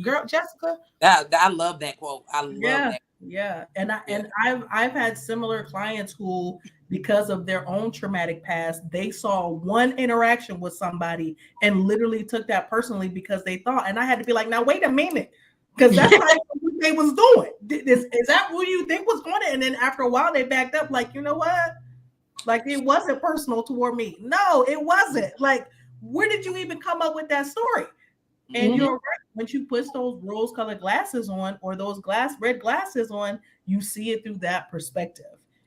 [SPEAKER 2] Girl, Jessica.
[SPEAKER 1] I love that quote. I love that.
[SPEAKER 3] Yeah. And I've had similar clients who, because of their own traumatic past, they saw one interaction with somebody and literally took that personally because they thought, and I had to be like, now wait a minute, because that's not what they was doing. Is that who you think was going to? And then after a while they backed up, like, you know what? Like, it wasn't personal toward me. No, it wasn't. Like, where did you even come up with that story? And you're right. When you put those rose-colored glasses on or those red glasses on, you see it through that perspective.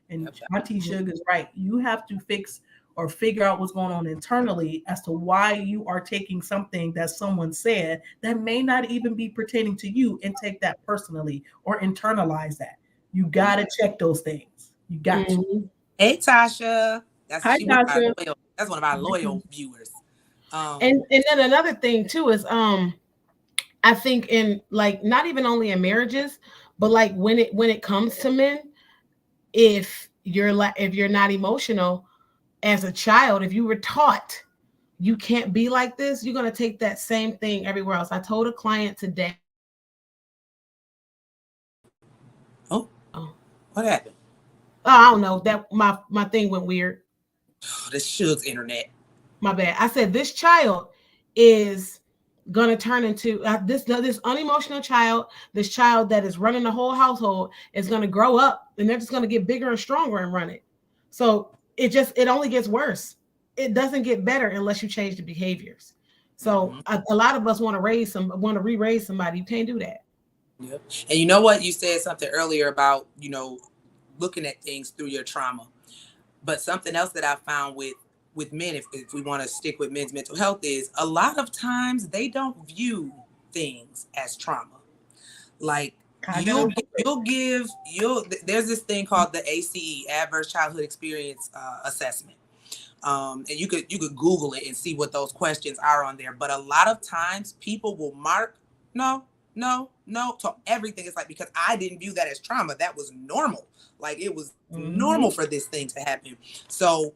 [SPEAKER 3] And Auntie Sugar is right. You have to fix or figure out what's going on internally as to why you are taking something that someone said that may not even be pertaining to you and take that personally or internalize that. You got to check those things. You got to.
[SPEAKER 1] Hey, Tasha.
[SPEAKER 3] Hi, Tasha.
[SPEAKER 1] That's one of our loyal viewers.
[SPEAKER 2] And then another thing too is I think in like not even only in marriages, but like when it comes to men, if you're not emotional as a child, if you were taught you can't be like this, you're gonna take that same thing everywhere else. I told a client today.
[SPEAKER 1] Oh, what happened?
[SPEAKER 2] Oh, I don't know. That my thing went weird.
[SPEAKER 1] Oh, this Suge's internet.
[SPEAKER 2] My bad. I said this child is gonna turn into this unemotional child. This child that is running the whole household is gonna grow up, and they're just gonna get bigger and stronger and run it. So it only gets worse. It doesn't get better unless you change the behaviors. So a lot of us want to re-raise somebody. You can't do that.
[SPEAKER 1] Yep. And you know what? You said something earlier about looking at things through your trauma. But something else that I found with men, if we want to stick with men's mental health, is a lot of times they don't view things as trauma. Like there's this thing called the ACE, Adverse Childhood Experience Assessment. And you could Google it and see what those questions are on there. But a lot of times people will mark no to everything. It's like, because I didn't view that as trauma. That was normal. Like, it was normal for this thing to happen. So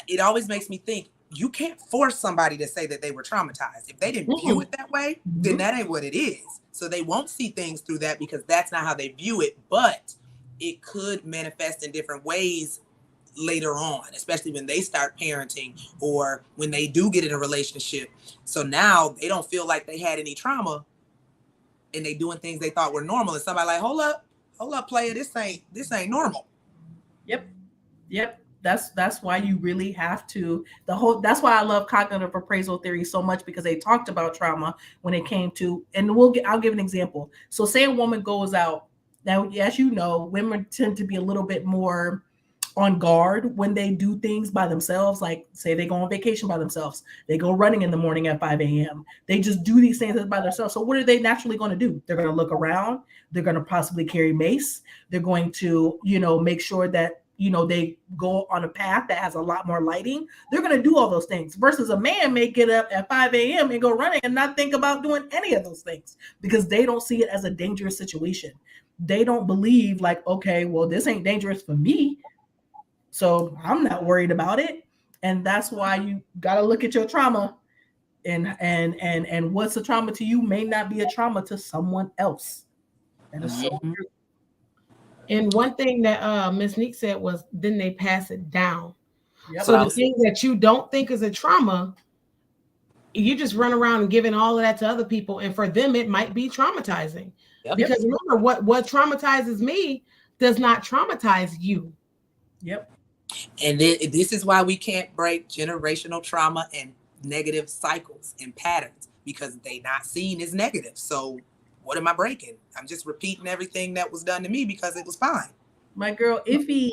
[SPEAKER 1] it always makes me think, you can't force somebody to say that they were traumatized. If they didn't view it that way, then that ain't what it is. So they won't see things through that because that's not how they view it. But it could manifest in different ways later on, especially when they start parenting or when they do get in a relationship. So now they don't feel like they had any trauma and they doing things they thought were normal. And somebody like, hold up, player, this ain't normal.
[SPEAKER 3] Yep. That's why you really have to that's why I love cognitive appraisal theory so much, because they talked about trauma when it came to, and I'll give an example. So say a woman goes out. Now, as you know, women tend to be a little bit more on guard when they do things by themselves. Like, say they go on vacation by themselves, they go running in the morning at 5 a.m. They just do these things by themselves. So what are they naturally going to do? They're going to look around. They're going to possibly carry mace. They're going to, make sure that, they go on a path that has a lot more lighting. They're going to do all those things, versus a man may get up at 5 a.m. and go running and not think about doing any of those things because they don't see it as a dangerous situation. They don't believe like, okay, well, this ain't dangerous for me. So I'm not worried about it. And that's why you got to look at your trauma, and what's a trauma to you may not be a trauma to someone else. That is so
[SPEAKER 1] Mhm.
[SPEAKER 3] true.
[SPEAKER 2] And one thing that Miss Neek said was, then they pass it down.
[SPEAKER 3] Yep.
[SPEAKER 1] What
[SPEAKER 2] So
[SPEAKER 1] I
[SPEAKER 2] the
[SPEAKER 1] was
[SPEAKER 2] thing that you don't think is a trauma, you just run around and giving all of that to other people, and for them it might be traumatizing.
[SPEAKER 1] Yep.
[SPEAKER 2] Because remember, what traumatizes me does not traumatize you.
[SPEAKER 3] Yep.
[SPEAKER 1] And then this is why we can't break generational trauma and negative cycles and patterns, because they not seen as negative. So what am I breaking? I'm just repeating everything that was done to me because it was fine.
[SPEAKER 3] My girl Iffy.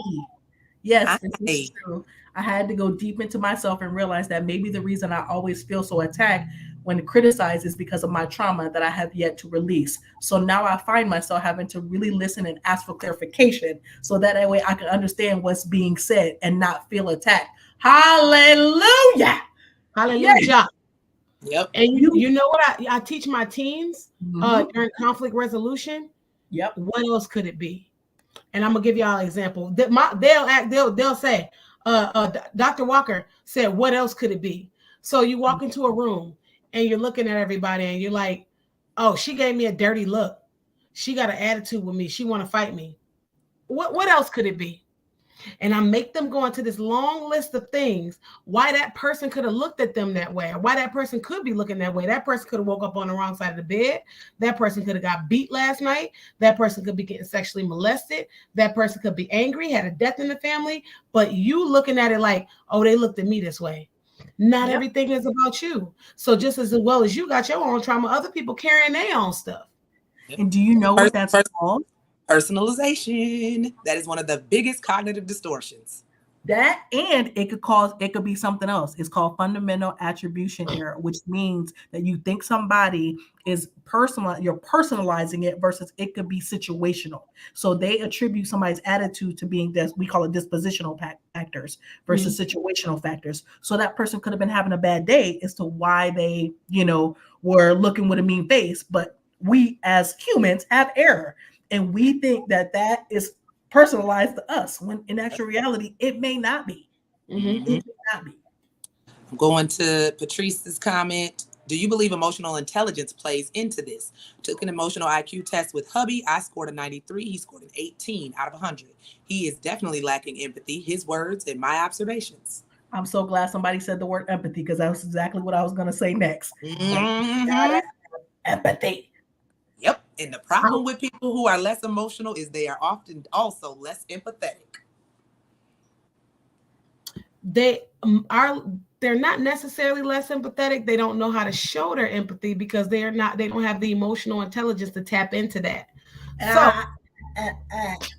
[SPEAKER 3] Yes, this is
[SPEAKER 1] Hi.
[SPEAKER 3] true. I had to go deep into myself and realize that maybe the reason I always feel so attacked when criticized is because of my trauma that I have yet to release. So now I find myself having to really listen and ask for clarification so that way I can understand what's being said and not feel attacked. Hallelujah. Yes.
[SPEAKER 2] Hallelujah.
[SPEAKER 1] Yep.
[SPEAKER 2] And
[SPEAKER 3] You.
[SPEAKER 2] you know what I teach my teens
[SPEAKER 3] Mhm.
[SPEAKER 2] during conflict resolution?
[SPEAKER 3] Yep.
[SPEAKER 2] What else could it be? And I'm gonna give y'all an example. They'll say, Dr. Walker said, what else could it be? So you walk into a room and you're looking at everybody and you're like, oh, she gave me a dirty look. She got an attitude with me. She want to fight me. What else could it be? And I make them go into this long list of things why that person could have looked at them that way, or why that person could be looking that way. That person could have woke up on the wrong side of the bed. That person could have got beat last night. That person could be getting sexually molested. That person could be angry, had a death in the family. But you looking at it like, oh, they looked at me this way. Not
[SPEAKER 3] Yep.
[SPEAKER 2] everything is about you. So just as well as you got your own trauma, other people carrying their own stuff.
[SPEAKER 1] Yep.
[SPEAKER 3] And do you know what that's called?
[SPEAKER 1] Personalization. That is one of the biggest cognitive distortions.
[SPEAKER 3] That, and it could be something else. It's called fundamental attribution error, which means that you think somebody is personal, you're personalizing it versus it could be situational. So they attribute somebody's attitude to being this, we call it dispositional factors versus situational factors. So that person could have been having a bad day as to why they, were looking with a mean face. But we as humans have error, and we think that that is personalized to us, when in actual reality it may not be.
[SPEAKER 2] Mm-hmm.
[SPEAKER 3] It may not be.
[SPEAKER 1] I'm going to Patrice's comment. Do you believe emotional intelligence plays into this? Took an emotional IQ test with hubby. I scored a 93. He scored an 18 out of 100. He is definitely lacking empathy. His words and my observations.
[SPEAKER 3] I'm so glad somebody said the word empathy, because that was exactly what I was going to say next.
[SPEAKER 1] Mm-hmm.
[SPEAKER 3] Empathy.
[SPEAKER 1] Yep. And the problem with people who are less emotional is they are often also less empathetic.
[SPEAKER 2] They're not necessarily less empathetic. They don't know how to show their empathy because they don't have the emotional intelligence to tap into that. So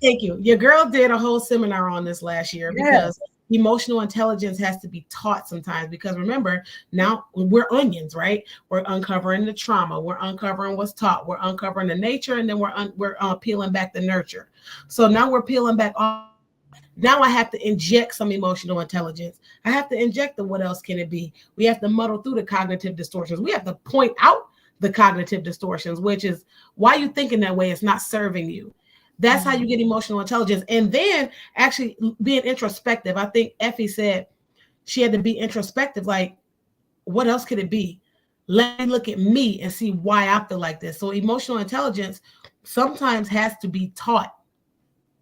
[SPEAKER 2] thank you. Your girl did a whole seminar on this last year because emotional intelligence has to be taught sometimes, because remember, now we're onions, right? We're uncovering the trauma, we're uncovering what's taught, we're uncovering the nature, and then we're peeling back the nurture. So now we're peeling back all. Now I have to inject some emotional intelligence. I have to inject the what else can it be? We have to muddle through the cognitive distortions. We have to point out the cognitive distortions, which is why you thinking that way. It's not serving you. That's how you get emotional intelligence. And then actually being introspective. I think Effie said she had to be introspective. Like, what else could it be? Let me look at me and see why I feel like this. So emotional intelligence sometimes has to be taught.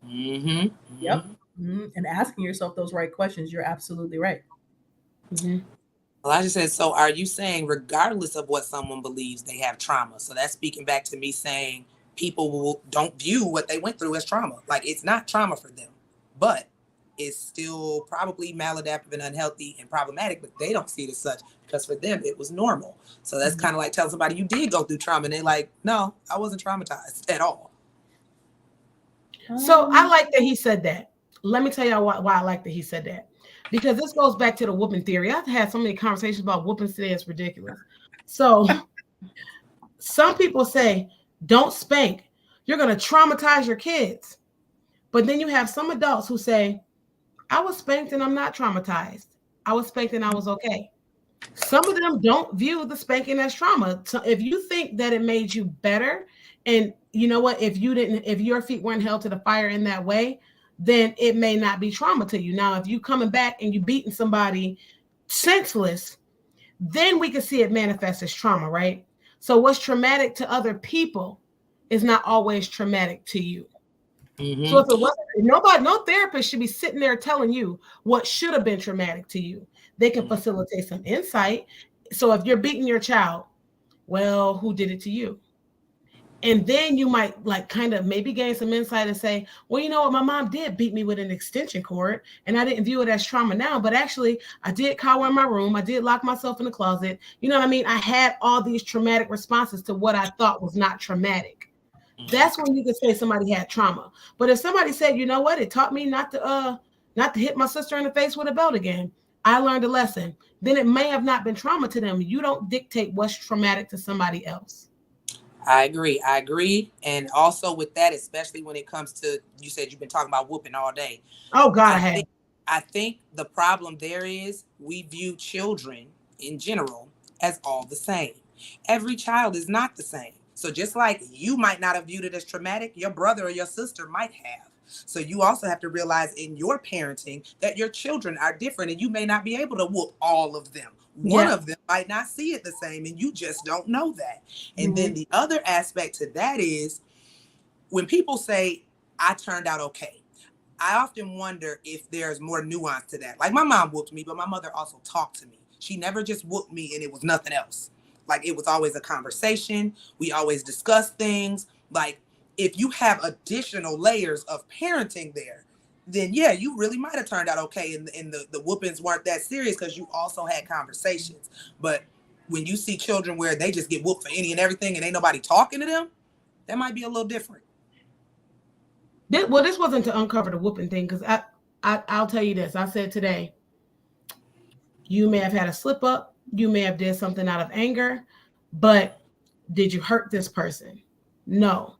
[SPEAKER 1] Mm-hmm.
[SPEAKER 3] Yep. Mm-hmm. And asking yourself those right questions. You're absolutely right.
[SPEAKER 2] Mm-hmm.
[SPEAKER 1] Elijah says, so are you saying regardless of what someone believes, they have trauma? So that's speaking back to me saying people don't view what they went through as trauma. Like, it's not trauma for them, but it's still probably maladaptive and unhealthy and problematic, but they don't see it as such because for them it was normal. So that's kind of like telling somebody you did go through trauma and they're like, no, I wasn't traumatized at all.
[SPEAKER 2] So I like that he said that. Let me tell y'all why I like that he said that. Because this goes back to the whooping theory. I've had so many conversations about whooping today, it's ridiculous. So some people say, don't spank. You're going to traumatize your kids. But then you have some adults who say, I was spanked and I'm not traumatized. I was spanked and I was okay. Some of them don't view the spanking as trauma. So if you think that it made you better, and you know what, if your feet weren't held to the fire in that way, then it may not be trauma to you. Now, if you coming back and you beating somebody senseless, then we can see it manifest as trauma, right? So what's traumatic to other people is not always traumatic to you. So
[SPEAKER 1] Mm-hmm.
[SPEAKER 2] if it wasn't, nobody, no therapist should be sitting there telling you what should have been traumatic to you. They can facilitate some insight. So if you're beating your child, well, who did it to you? And then you might like kind of maybe gain some insight and say, well, you know what, my mom did beat me with an extension cord, and I didn't view it as trauma now, but actually I did cower in my room, I did lock myself in the closet. You know what I mean? I had all these traumatic responses to what I thought was not traumatic. That's when you can say somebody had trauma. But if somebody said, you know what, it taught me not to hit my sister in the face with a belt again, I learned a lesson, then it may have not been trauma to them. You don't dictate what's traumatic to somebody else.
[SPEAKER 1] I agree. I agree. And also with that, especially when it comes to, you said you've been talking about whooping all day.
[SPEAKER 2] Oh God,
[SPEAKER 1] I
[SPEAKER 2] I have.
[SPEAKER 1] think I think the problem there is we view children in general as all the same. Every child is not the same. So just like you might not have viewed it as traumatic, your brother or your sister might have. So you also have to realize in your parenting that your children are different and you may not be able to whoop all of them. One
[SPEAKER 2] Yeah.
[SPEAKER 1] of them might not see it the same and you just don't know that. And
[SPEAKER 2] Mhm.
[SPEAKER 1] then the other aspect to that is when people say, I turned out okay, I often wonder if there's more nuance to that. Like my mom whooped me, but my mother also talked to me. She never just whooped me and it was nothing else. Like it was always a conversation. We always discussed things. Like if you have additional layers of parenting there, then yeah, you really might have turned out okay. And the whoopings weren't that serious because you also had conversations. But when you see children where they just get whooped for any and everything and ain't nobody talking to them, that might be a little different.
[SPEAKER 2] This wasn't to uncover the whooping thing because I'll tell you this. I said today, you may have had a slip up, you may have did something out of anger, but did you hurt this person? No.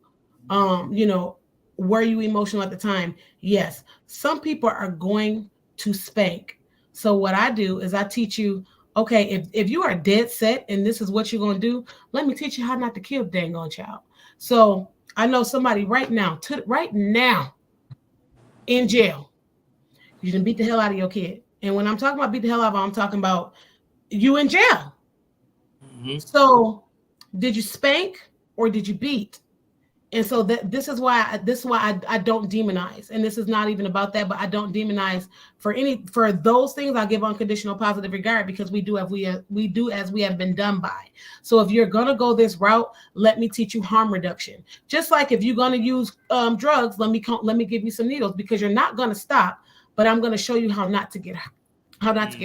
[SPEAKER 2] You know, were you emotional at the time? Yes. Some people are going to spank. So what I do is I teach you, okay, if you are dead set and this is what you're gonna do, let me teach you how not to kill the dang on child. So I know somebody right now in jail. You didn't beat the hell out of your kid. And when I'm talking about beat the hell out of, I'm talking about you in jail.
[SPEAKER 1] Mm-hmm.
[SPEAKER 2] So did you spank or did you beat? And so that this is why I don't demonize. And this is not even about that, but I don't demonize for those things. I give unconditional positive regard because we do as we have been done by. So if you're gonna go this route, let me teach you harm reduction. Just like if you're gonna use drugs, let me give you some needles because you're not gonna stop, but I'm gonna show you how not to get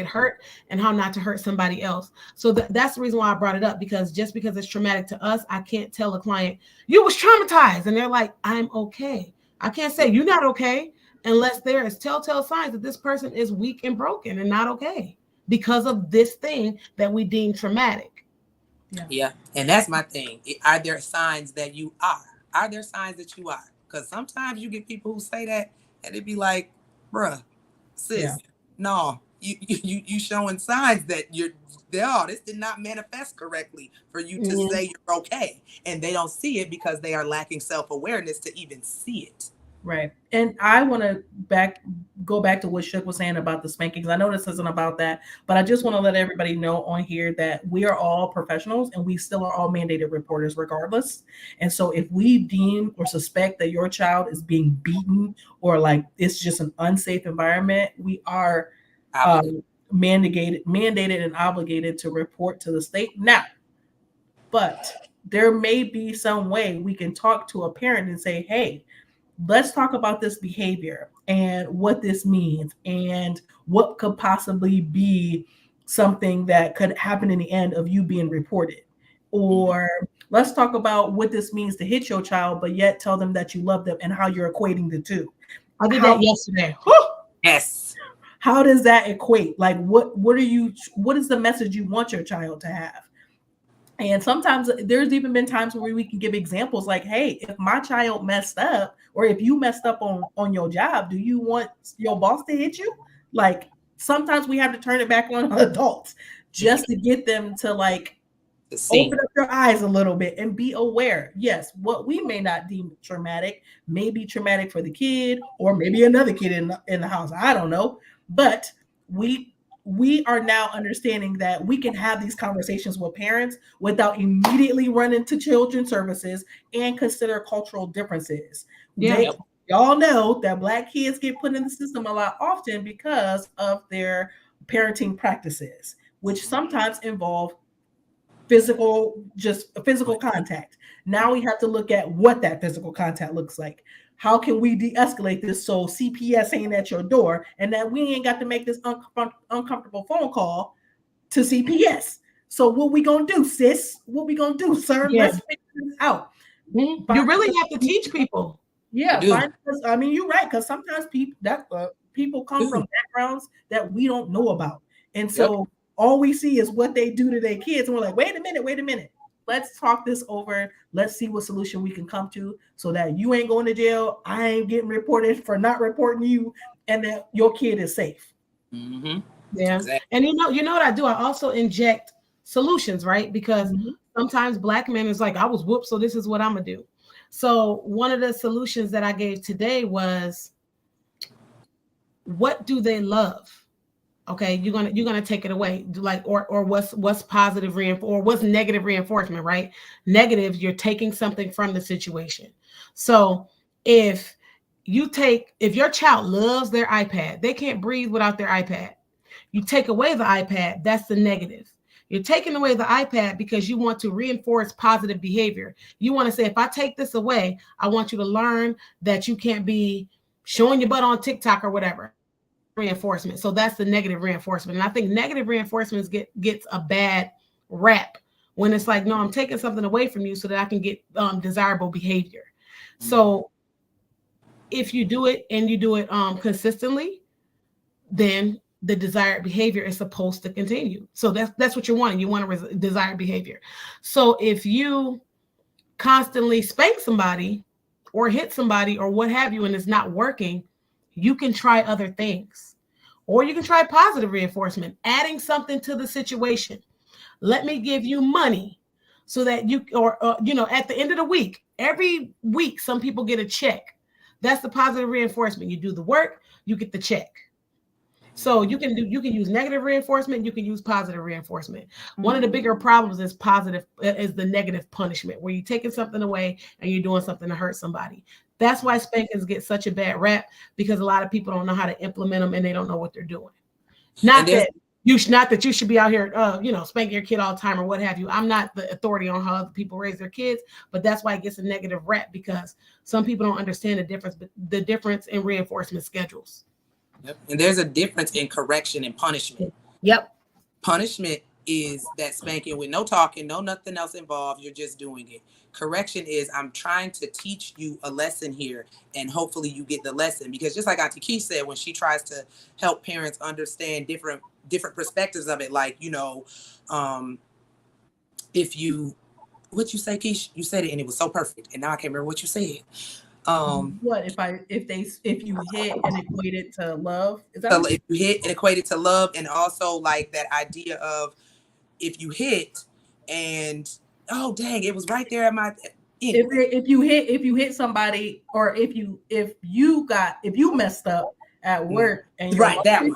[SPEAKER 2] hurt and how not to hurt somebody else. So that's the reason why I brought it up, because just because it's traumatic to us, I can't tell a client you was traumatized and they're like, I'm okay. I can't say you're not okay unless there is telltale signs that this person is weak and broken and not okay because of this thing that we deem traumatic.
[SPEAKER 1] Yeah. And that's my thing. Are there signs that you are? Are there signs that you are? Because sometimes you get people who say that and it'd be like, bruh, sis,
[SPEAKER 3] Yeah.
[SPEAKER 1] no, you showing signs that this did not manifest correctly for you to
[SPEAKER 2] Mhm.
[SPEAKER 1] say you're okay. And they don't see it because they are lacking self-awareness to even see it.
[SPEAKER 3] Right. And I want to go back to what Shook was saying about the spankings. I know this isn't about that, but I just want to let everybody know on here that we are all professionals and we still are all mandated reporters regardless. And so if we deem or suspect that your child is being beaten or like it's just an unsafe environment, we are mandated and obligated to report to the state. Now, but there may be some way we can talk to a parent and say, hey, let's talk about this behavior and what this means and what could possibly be something that could happen in the end of you being reported. Or let's talk about what this means to hit your child, but yet tell them that you love them and how you're equating the two.
[SPEAKER 2] I did that yesterday.
[SPEAKER 1] Yes.
[SPEAKER 3] How does that equate? Like what is the message you want your child to have? And sometimes there's even been times where we can give examples like, hey, if my child messed up or if you messed up on your job, do you want your boss to hit you? Like sometimes we have to turn it back on adults just to get them to like Open up your eyes a little bit and be aware. Yes, what we may not deem traumatic may be traumatic for the kid or maybe another kid in the house. I don't know. But we are now understanding that we can have these conversations with parents without immediately running to children's services and consider cultural differences.
[SPEAKER 2] Yeah.
[SPEAKER 3] Y'all know that Black kids get put in the system a lot often because of their parenting practices, which sometimes involve physical contact. Now we have to look at what that physical contact looks like. How can we de-escalate this so CPS ain't at your door and that we ain't got to make this uncomfortable phone call to CPS? So what we gonna do, sis? What we gonna do, sir?
[SPEAKER 2] Yeah.
[SPEAKER 3] Let's figure this out.
[SPEAKER 2] You really have to teach people.
[SPEAKER 3] Yeah, I mean, you're right, because sometimes people come from backgrounds that we don't know about, and so all we see is what they do to their kids, and we're like, wait a minute. Let's talk this over. Let's see what solution we can come to so that you ain't going to jail. I ain't getting reported for not reporting you, and that your kid is safe.
[SPEAKER 2] Mm-hmm. Yeah, exactly. And you know what I do? I also inject solutions, right? Because sometimes Black men is like, I was whooped, so this is what I'm gonna do. So one of the solutions that I gave today was, what do they love? Okay, you're gonna take it away, like, or what's positive or what's negative reinforcement, right? Negative, you're taking something from the situation. So if your child loves their iPad, they can't breathe without their iPad. You take away the iPad, that's the negative. You're taking away the iPad because you want to reinforce positive behavior. You want to say, if I take this away, I want you to learn that you can't be showing your butt on TikTok or whatever. Reinforcement. So that's the negative reinforcement. And I think negative reinforcements gets a bad rap when it's like, no, I'm taking something away from you so that I can get desirable behavior. So if you do it and you do it consistently, then the desired behavior is supposed to continue. So that's what you're wanting. You want desired behavior. So if you constantly spank somebody or hit somebody or what have you, and it's not working, you can try other things. Or you can try positive reinforcement, adding something to the situation. Let me give you money so that you, or at the end of the week, every week, some people get a check. That's the positive reinforcement. You do the work, you get the check. So you can use negative reinforcement, you can use positive reinforcement. One of the bigger problems is the negative punishment, where you're taking something away and you're doing something to hurt somebody. That's why spankings get such a bad rap, because a lot of people don't know how to implement them and they don't know what they're doing. Not that you should be out here, spanking your kid all the time or what have you. I'm not the authority on how other people raise their kids, but that's why it gets a negative rap, because some people don't understand the difference in reinforcement schedules.
[SPEAKER 1] Yep. And there's a difference in correction and punishment.
[SPEAKER 2] Yep.
[SPEAKER 1] Punishment is that spanking with no talking, no nothing else involved. You're just doing it. Correction is, I'm trying to teach you a lesson here, and hopefully you get the lesson. Because just like Auntie Keish said, when she tries to help parents understand different perspectives of it, like, if you, what you say, Keish? You said it and it was so perfect, and now I can't remember what you said.
[SPEAKER 3] What if you hit and equate it to love? Is that
[SPEAKER 1] if you hit and equate it to love, and also like that idea of, if you hit and dang, it was right there at my anyway.
[SPEAKER 3] If you hit somebody, or if you messed up at work and
[SPEAKER 1] right, that one.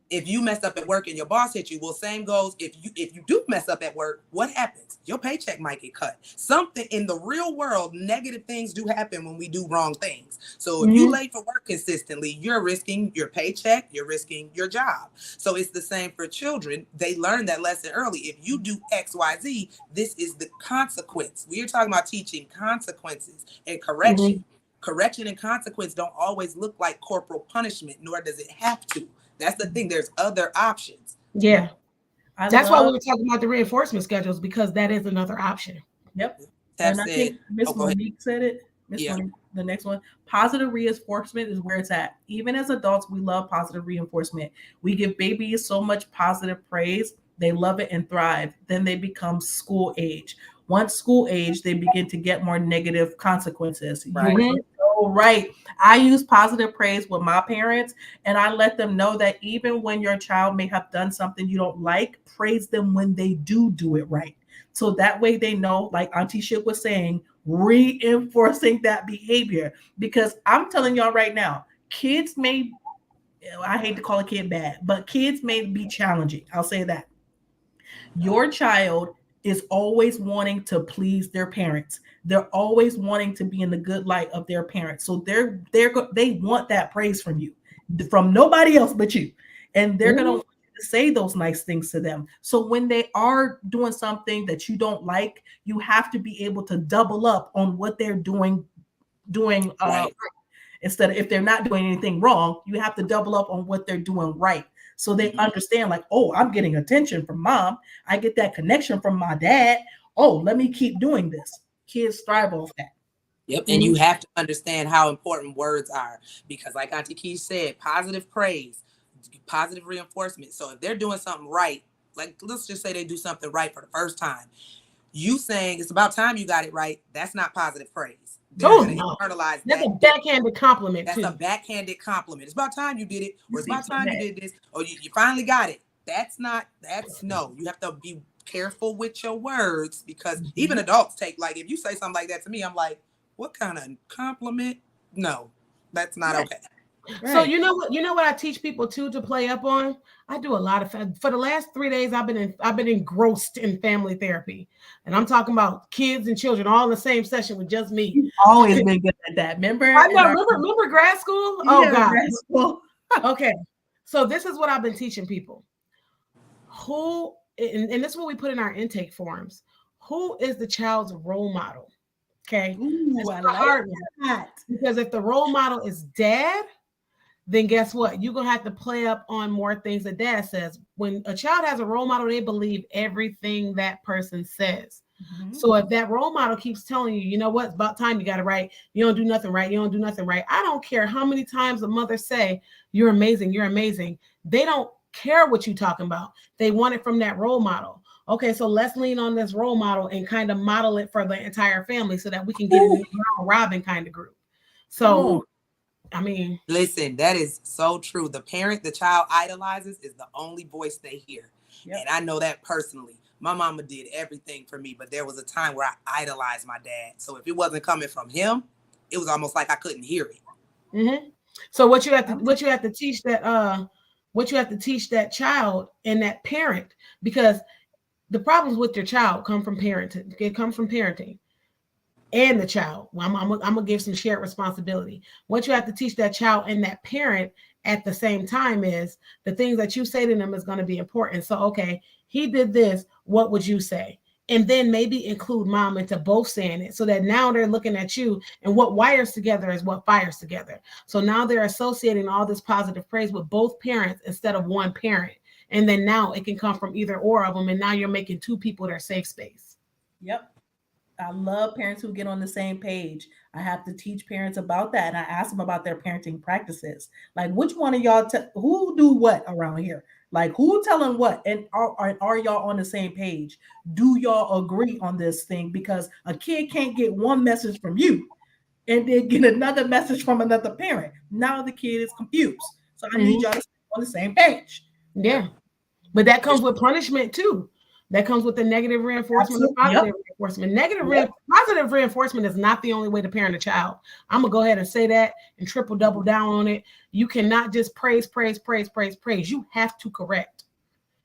[SPEAKER 1] If you messed up at work and your boss hit you, well, same goes if you do mess up at work, what happens? Your paycheck might get cut. Something in the real world, negative things do happen when we do wrong things. So if you late for work consistently, you're risking your paycheck, you're risking your job. So it's the same for children. They learn that lesson early. If you do X, Y, Z, this is the consequence. We are talking about teaching consequences and correction. Correction and consequence don't always look like corporal punishment, nor does it have to. That's the thing. There's other options.
[SPEAKER 2] Yeah. That's why we were talking about the reinforcement schedules, because that is another option.
[SPEAKER 3] Yep. And I think Miss Monique said it. Monique, the next one. Positive reinforcement is where it's at. Even as adults, we love positive reinforcement. We give babies so much positive praise. They love it and thrive. Then they become school age. Once school age, they begin to get more negative consequences.
[SPEAKER 1] Right.
[SPEAKER 3] Right. I use positive praise with my parents, and I let them know that even when your child may have done something you don't like, praise them when they do it right. So that way they know, like Auntie Ship was saying, reinforcing that behavior. Because I'm telling y'all right now, kids may, I hate to call a kid bad, but kids may be challenging. I'll say that. Your child is always wanting to please their parents. They're always wanting to be in the good light of their parents. So they want that praise from you, from nobody else but you. And they're gonna want you to say those nice things to them. So when they are doing something that you don't like, you have to be able to double up on what they're doing
[SPEAKER 1] Right.
[SPEAKER 3] instead of, if they're not doing anything wrong, you have to double up on what they're doing right. So they understand, like, oh, I'm getting attention from mom. I get that connection from my dad. Oh, let me keep doing this. Kids thrive off that.
[SPEAKER 1] Yep. And you have to understand how important words are, because like Auntie Key said, positive praise, positive reinforcement. So if they're doing something right, like let's just say they do something right for the first time, you saying it's about time you got it right, that's not positive praise. They're going to internalize
[SPEAKER 2] that's
[SPEAKER 1] that.
[SPEAKER 2] a backhanded compliment.
[SPEAKER 1] That's
[SPEAKER 2] too.
[SPEAKER 1] a backhanded compliment. It's about time you did it, or it's about time you did this, or you finally got it. That's no. You have to be careful with your words, because even adults take, like, if you say something like that to me, I'm like, what kind of compliment? No, that's not okay.
[SPEAKER 2] Right. So you know what I teach people too to play up on? I do a lot of, for the last 3 days I've been engrossed in family therapy. And I'm talking about kids and children all in the same session with just me.
[SPEAKER 3] You've always been good at that. Remember?
[SPEAKER 2] I know, remember grad school?
[SPEAKER 3] Yeah,
[SPEAKER 2] oh God.
[SPEAKER 3] grad school.
[SPEAKER 2] Okay. So this is what I've been teaching people. Who, and this is what we put in our intake forms. Who is the child's role model? Okay.
[SPEAKER 3] Ooh, I like that.
[SPEAKER 2] Because if the role model is dad, then guess what? You're going to have to play up on more things that dad says. When a child has a role model, they believe everything that person says. So if that role model keeps telling you, you know what, it's about time you got it right. You don't do nothing right. You don't do nothing right. I don't care how many times a mother say, you're amazing. You're amazing. They don't care what you're talking about. They want it from that role model. Okay, so let's lean on this role model and kind of model it for the entire family so that we can get in the Robin kind of group. So, I mean,
[SPEAKER 1] listen, that is so true. The parent the child idolizes is the only voice they hear. Yep. And I know that personally. My mama did everything for me, but there was a time where I idolized my dad. So if it wasn't coming from him, it was almost like I couldn't hear it.
[SPEAKER 2] So what you have to teach that child and that parent, because the problems with your child come from parenting. It comes from parenting. And the child. Well, I'm gonna give some shared responsibility. What you have to teach that child and that parent at the same time is the things that you say to them is going to be important. So, okay, he did this. What would you say? And then maybe include mom into both saying it, so that now they're looking at you, and what wires together is what fires together. So now they're associating all this positive praise with both parents instead of one parent. And then now it can come from either or of them. And now you're making two people their safe space.
[SPEAKER 3] Yep. I love parents who get on the same page. I have to teach parents about that. And I ask them about their parenting practices. Like, which one of y'all, who do what around here? Like, who telling what? And are y'all on the same page? Do y'all agree on this thing? Because a kid can't get one message from you and then get another message from another parent. Now the kid is confused. So I need y'all to stay on the same page.
[SPEAKER 2] Yeah. But that comes with punishment too. That comes with the negative reinforcement and positive reinforcement. Positive reinforcement is not the only way to parent a child. I'm going to go ahead and say that and triple double down on it. You cannot just praise. You have to correct.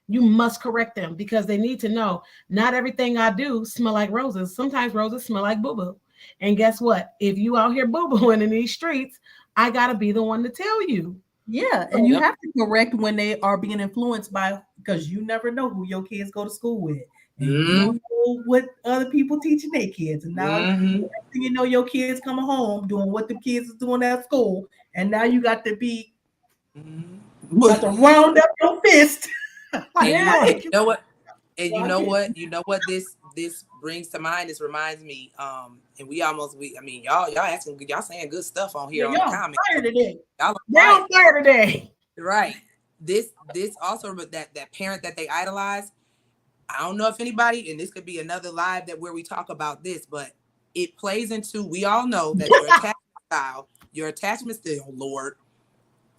[SPEAKER 2] You must correct them, because they need to know not everything I do smell like roses. Sometimes roses smell like boo-boo. And guess what? If you out here boo-booing in these streets, I got to be the one to tell you.
[SPEAKER 3] Yeah, and you have to correct when they are being influenced by, because you never know who your kids go to school with. And you don't know what other people teaching their kids. And now you know your kids coming home doing what the kids is doing at school. And now you got to be got to round up your fist.
[SPEAKER 1] And you know what? And you know what this brings to mind? This reminds me, and y'all saying good stuff on here on the comments.
[SPEAKER 2] Y'all on fire today.
[SPEAKER 1] Right. This also, but that parent that they idolize, I don't know if anybody, and this could be another live where we talk about this, but it plays into, we all know that your attachment style, oh Lord,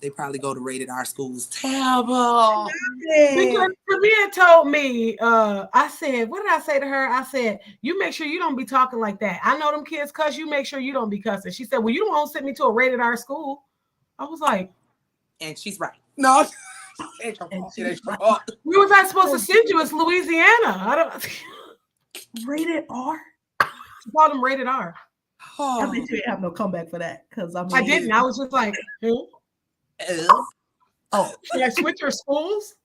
[SPEAKER 1] They probably go to rated R schools. Terrible.
[SPEAKER 2] Because Tamia told me, I said, what did I say to her? I said, you make sure you don't be talking like that. I know them kids cuss, you make sure you don't be cussing. She said, well, you don't want to send me to a rated R school. I was like,
[SPEAKER 1] and she's right. No, it ain't your fault.
[SPEAKER 2] We was not supposed to send you. It's Louisiana. I don't
[SPEAKER 3] Rated R.
[SPEAKER 2] She called them rated R.
[SPEAKER 3] I bet you didn't have no comeback for that because
[SPEAKER 2] I didn't. I was just like,
[SPEAKER 3] oh,
[SPEAKER 2] should I switch your schools?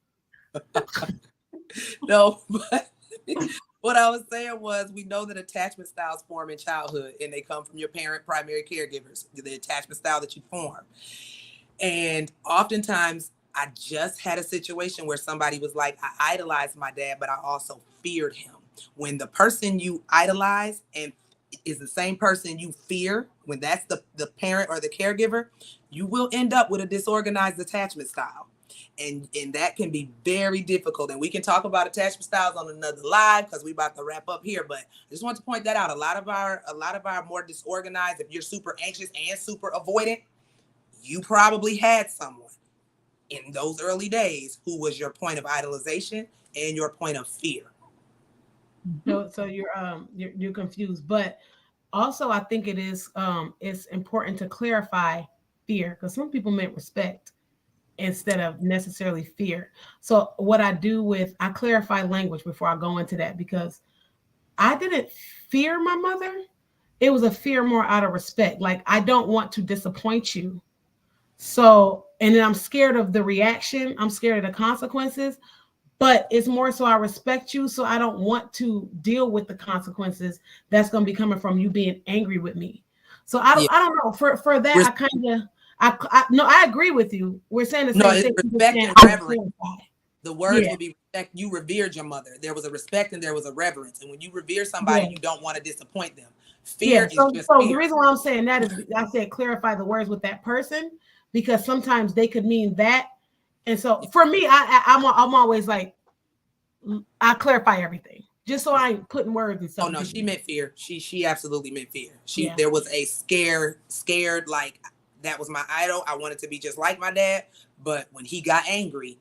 [SPEAKER 1] No, but what I was saying was we know that attachment styles form in childhood and they come from your parent, primary caregivers, the attachment style that you form. And oftentimes I just had a situation where somebody was like, I idolized my dad, but I also feared him. When the person you idolize and is the same person you fear, when that's the parent or the caregiver, you will end up with a disorganized attachment style. And that can be very difficult. And we can talk about attachment styles on another live because we're about to wrap up here. But I just want to point that out. A lot of our more disorganized, if you're super anxious and super avoidant, you probably had someone in those early days who was your point of idolization and your point of fear.
[SPEAKER 2] So you're confused. But also I think it is it's important to clarify fear because some people meant respect instead of necessarily fear. So what I do I clarify language before I go into that because I didn't fear my mother. It was a fear more out of respect. Like, I don't want to disappoint you. So, and then I'm scared of the reaction. I'm scared of the consequences, but it's more so I respect you. So I don't want to deal with the consequences that's going to be coming from you being angry with me. So I don't know for that. I agree with you. We're saying the same thing.
[SPEAKER 1] Respect and reverence. The words would be respect. You revered your mother. There was a respect and there was a reverence. And when you revere somebody, you don't want to disappoint them. Fear is just fear.
[SPEAKER 2] The reason why I'm saying that is I said clarify the words with that person because sometimes they could mean that. And so for me, I'm always like, I clarify everything just so I ain't putting words in something.
[SPEAKER 1] Oh no, she meant fear. She absolutely meant fear. There was a scared like. That was my idol. I wanted to be just like my dad. But when he got angry.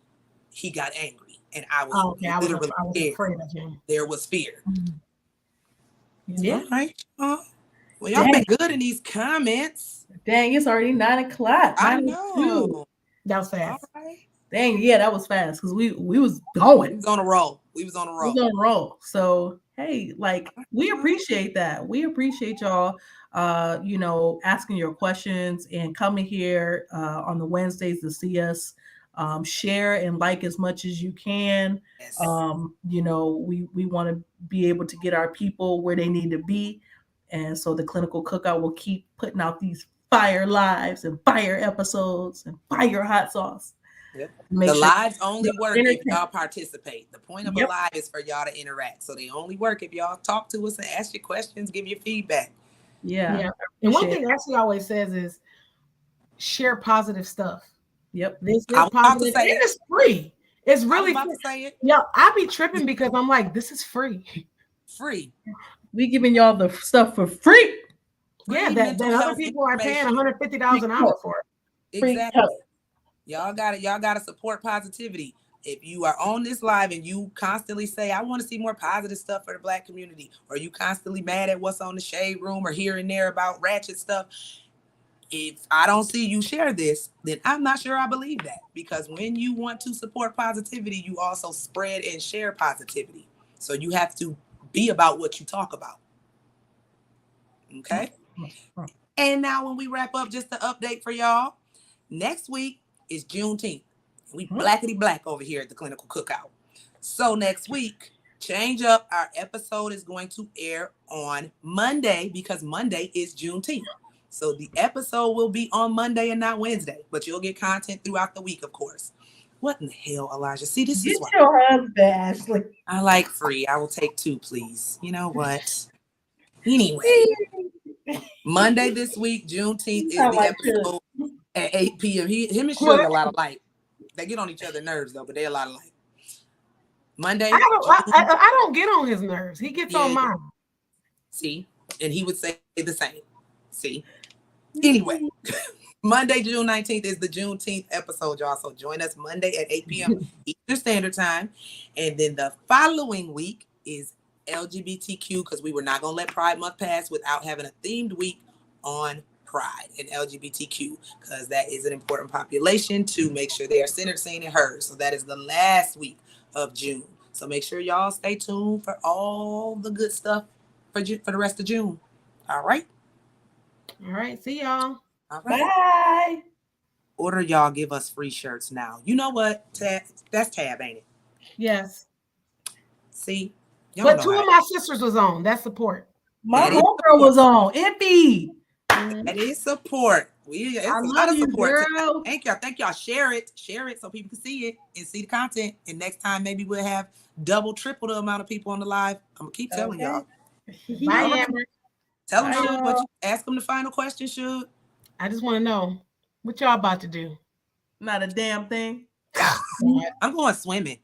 [SPEAKER 1] And I was literally scared.
[SPEAKER 2] Afraid of him.
[SPEAKER 1] There was fear.
[SPEAKER 2] Mm-hmm.
[SPEAKER 1] Yeah. All right. Well, y'all been good in these comments.
[SPEAKER 3] Dang, it's already 9 o'clock.
[SPEAKER 1] I know.
[SPEAKER 2] That was fast.
[SPEAKER 1] All right.
[SPEAKER 3] Dang, yeah, that was fast because we was going.
[SPEAKER 1] We was on a roll.
[SPEAKER 3] So hey, like we appreciate that. We appreciate y'all asking your questions and coming here on the Wednesdays to see us share and like as much as you can.
[SPEAKER 1] Yes.
[SPEAKER 3] We want to be able to get our people where they need to be. And so the Clinical Cookout will keep putting out these fire lives and fire episodes and fire hot sauce.
[SPEAKER 1] Yep. The lives only work if y'all participate. The point of a live is for y'all to interact. So they only work if y'all talk to us and ask your questions, give your feedback.
[SPEAKER 2] Yeah. And one thing Ashley always says is share positive stuff.
[SPEAKER 3] Yep.
[SPEAKER 2] This is positive. And it's free. It's really
[SPEAKER 1] I'm about to say it.
[SPEAKER 2] Yeah, I be tripping because I'm like, this is free.
[SPEAKER 1] Free.
[SPEAKER 3] We giving y'all the stuff for free.
[SPEAKER 2] Yeah, that other people are paying $150 an hour for it.
[SPEAKER 1] Exactly. Y'all gotta support positivity. If you are on this live and you constantly say, I want to see more positive stuff for the Black community, or you constantly mad at what's on the shade room or here and there about ratchet stuff, if I don't see you share this, then I'm not sure I believe that. Because when you want to support positivity, you also spread and share positivity. So you have to be about what you talk about. Okay? And now when we wrap up, just an update for y'all. Next week is Juneteenth. We blackety black over here at the Clinical Cookout. So next week, change up. Our episode is going to air on Monday because Monday is Juneteenth. So the episode will be on Monday and not Wednesday, but you'll get content throughout the week, of course. What in the hell, Elijah? See, this is why.
[SPEAKER 3] Get your husband, Ashley.
[SPEAKER 1] I like free. I will take 2, please. You know what? Anyway, Monday this week, Juneteenth is the episode at 8 p.m. Him and Suge a lot of light. They get on each other's nerves though, but they a lot of light. Monday.
[SPEAKER 2] I don't get on his nerves. He gets on mine.
[SPEAKER 1] See, and he would say the same. See. Anyway, Monday, June 19th is the Juneteenth episode, y'all. So join us Monday at 8 p.m. Eastern Standard Time. And then the following week is LGBTQ, because we were not going to let Pride Month pass without having a themed week on Pride and LGBTQ, because that is an important population to make sure they are centered, seen, and heard. So that is the last week of June. So make sure y'all stay tuned for all the good stuff for the rest of June. All right.
[SPEAKER 2] All right. See y'all.
[SPEAKER 1] All right.
[SPEAKER 3] Bye.
[SPEAKER 1] Order y'all, give us free shirts now. You know what? That's Tab, ain't it?
[SPEAKER 2] Yes.
[SPEAKER 1] See?
[SPEAKER 2] But two of my sisters was on. That's support.
[SPEAKER 3] My homegirl was on. Ippy.
[SPEAKER 1] That is support. It's a lot of support.
[SPEAKER 2] Girl.
[SPEAKER 1] Thank y'all. Thank y'all. Share it so people can see it and see the content. And next time, maybe we'll have double, triple the amount of people on the live. I'm gonna keep telling y'all.
[SPEAKER 2] Bye, Amber.
[SPEAKER 1] Tell them, Shug, what you ask them the final question, Shug.
[SPEAKER 2] I just want to know what y'all about to do.
[SPEAKER 3] Not a damn thing.
[SPEAKER 1] I'm going swimming.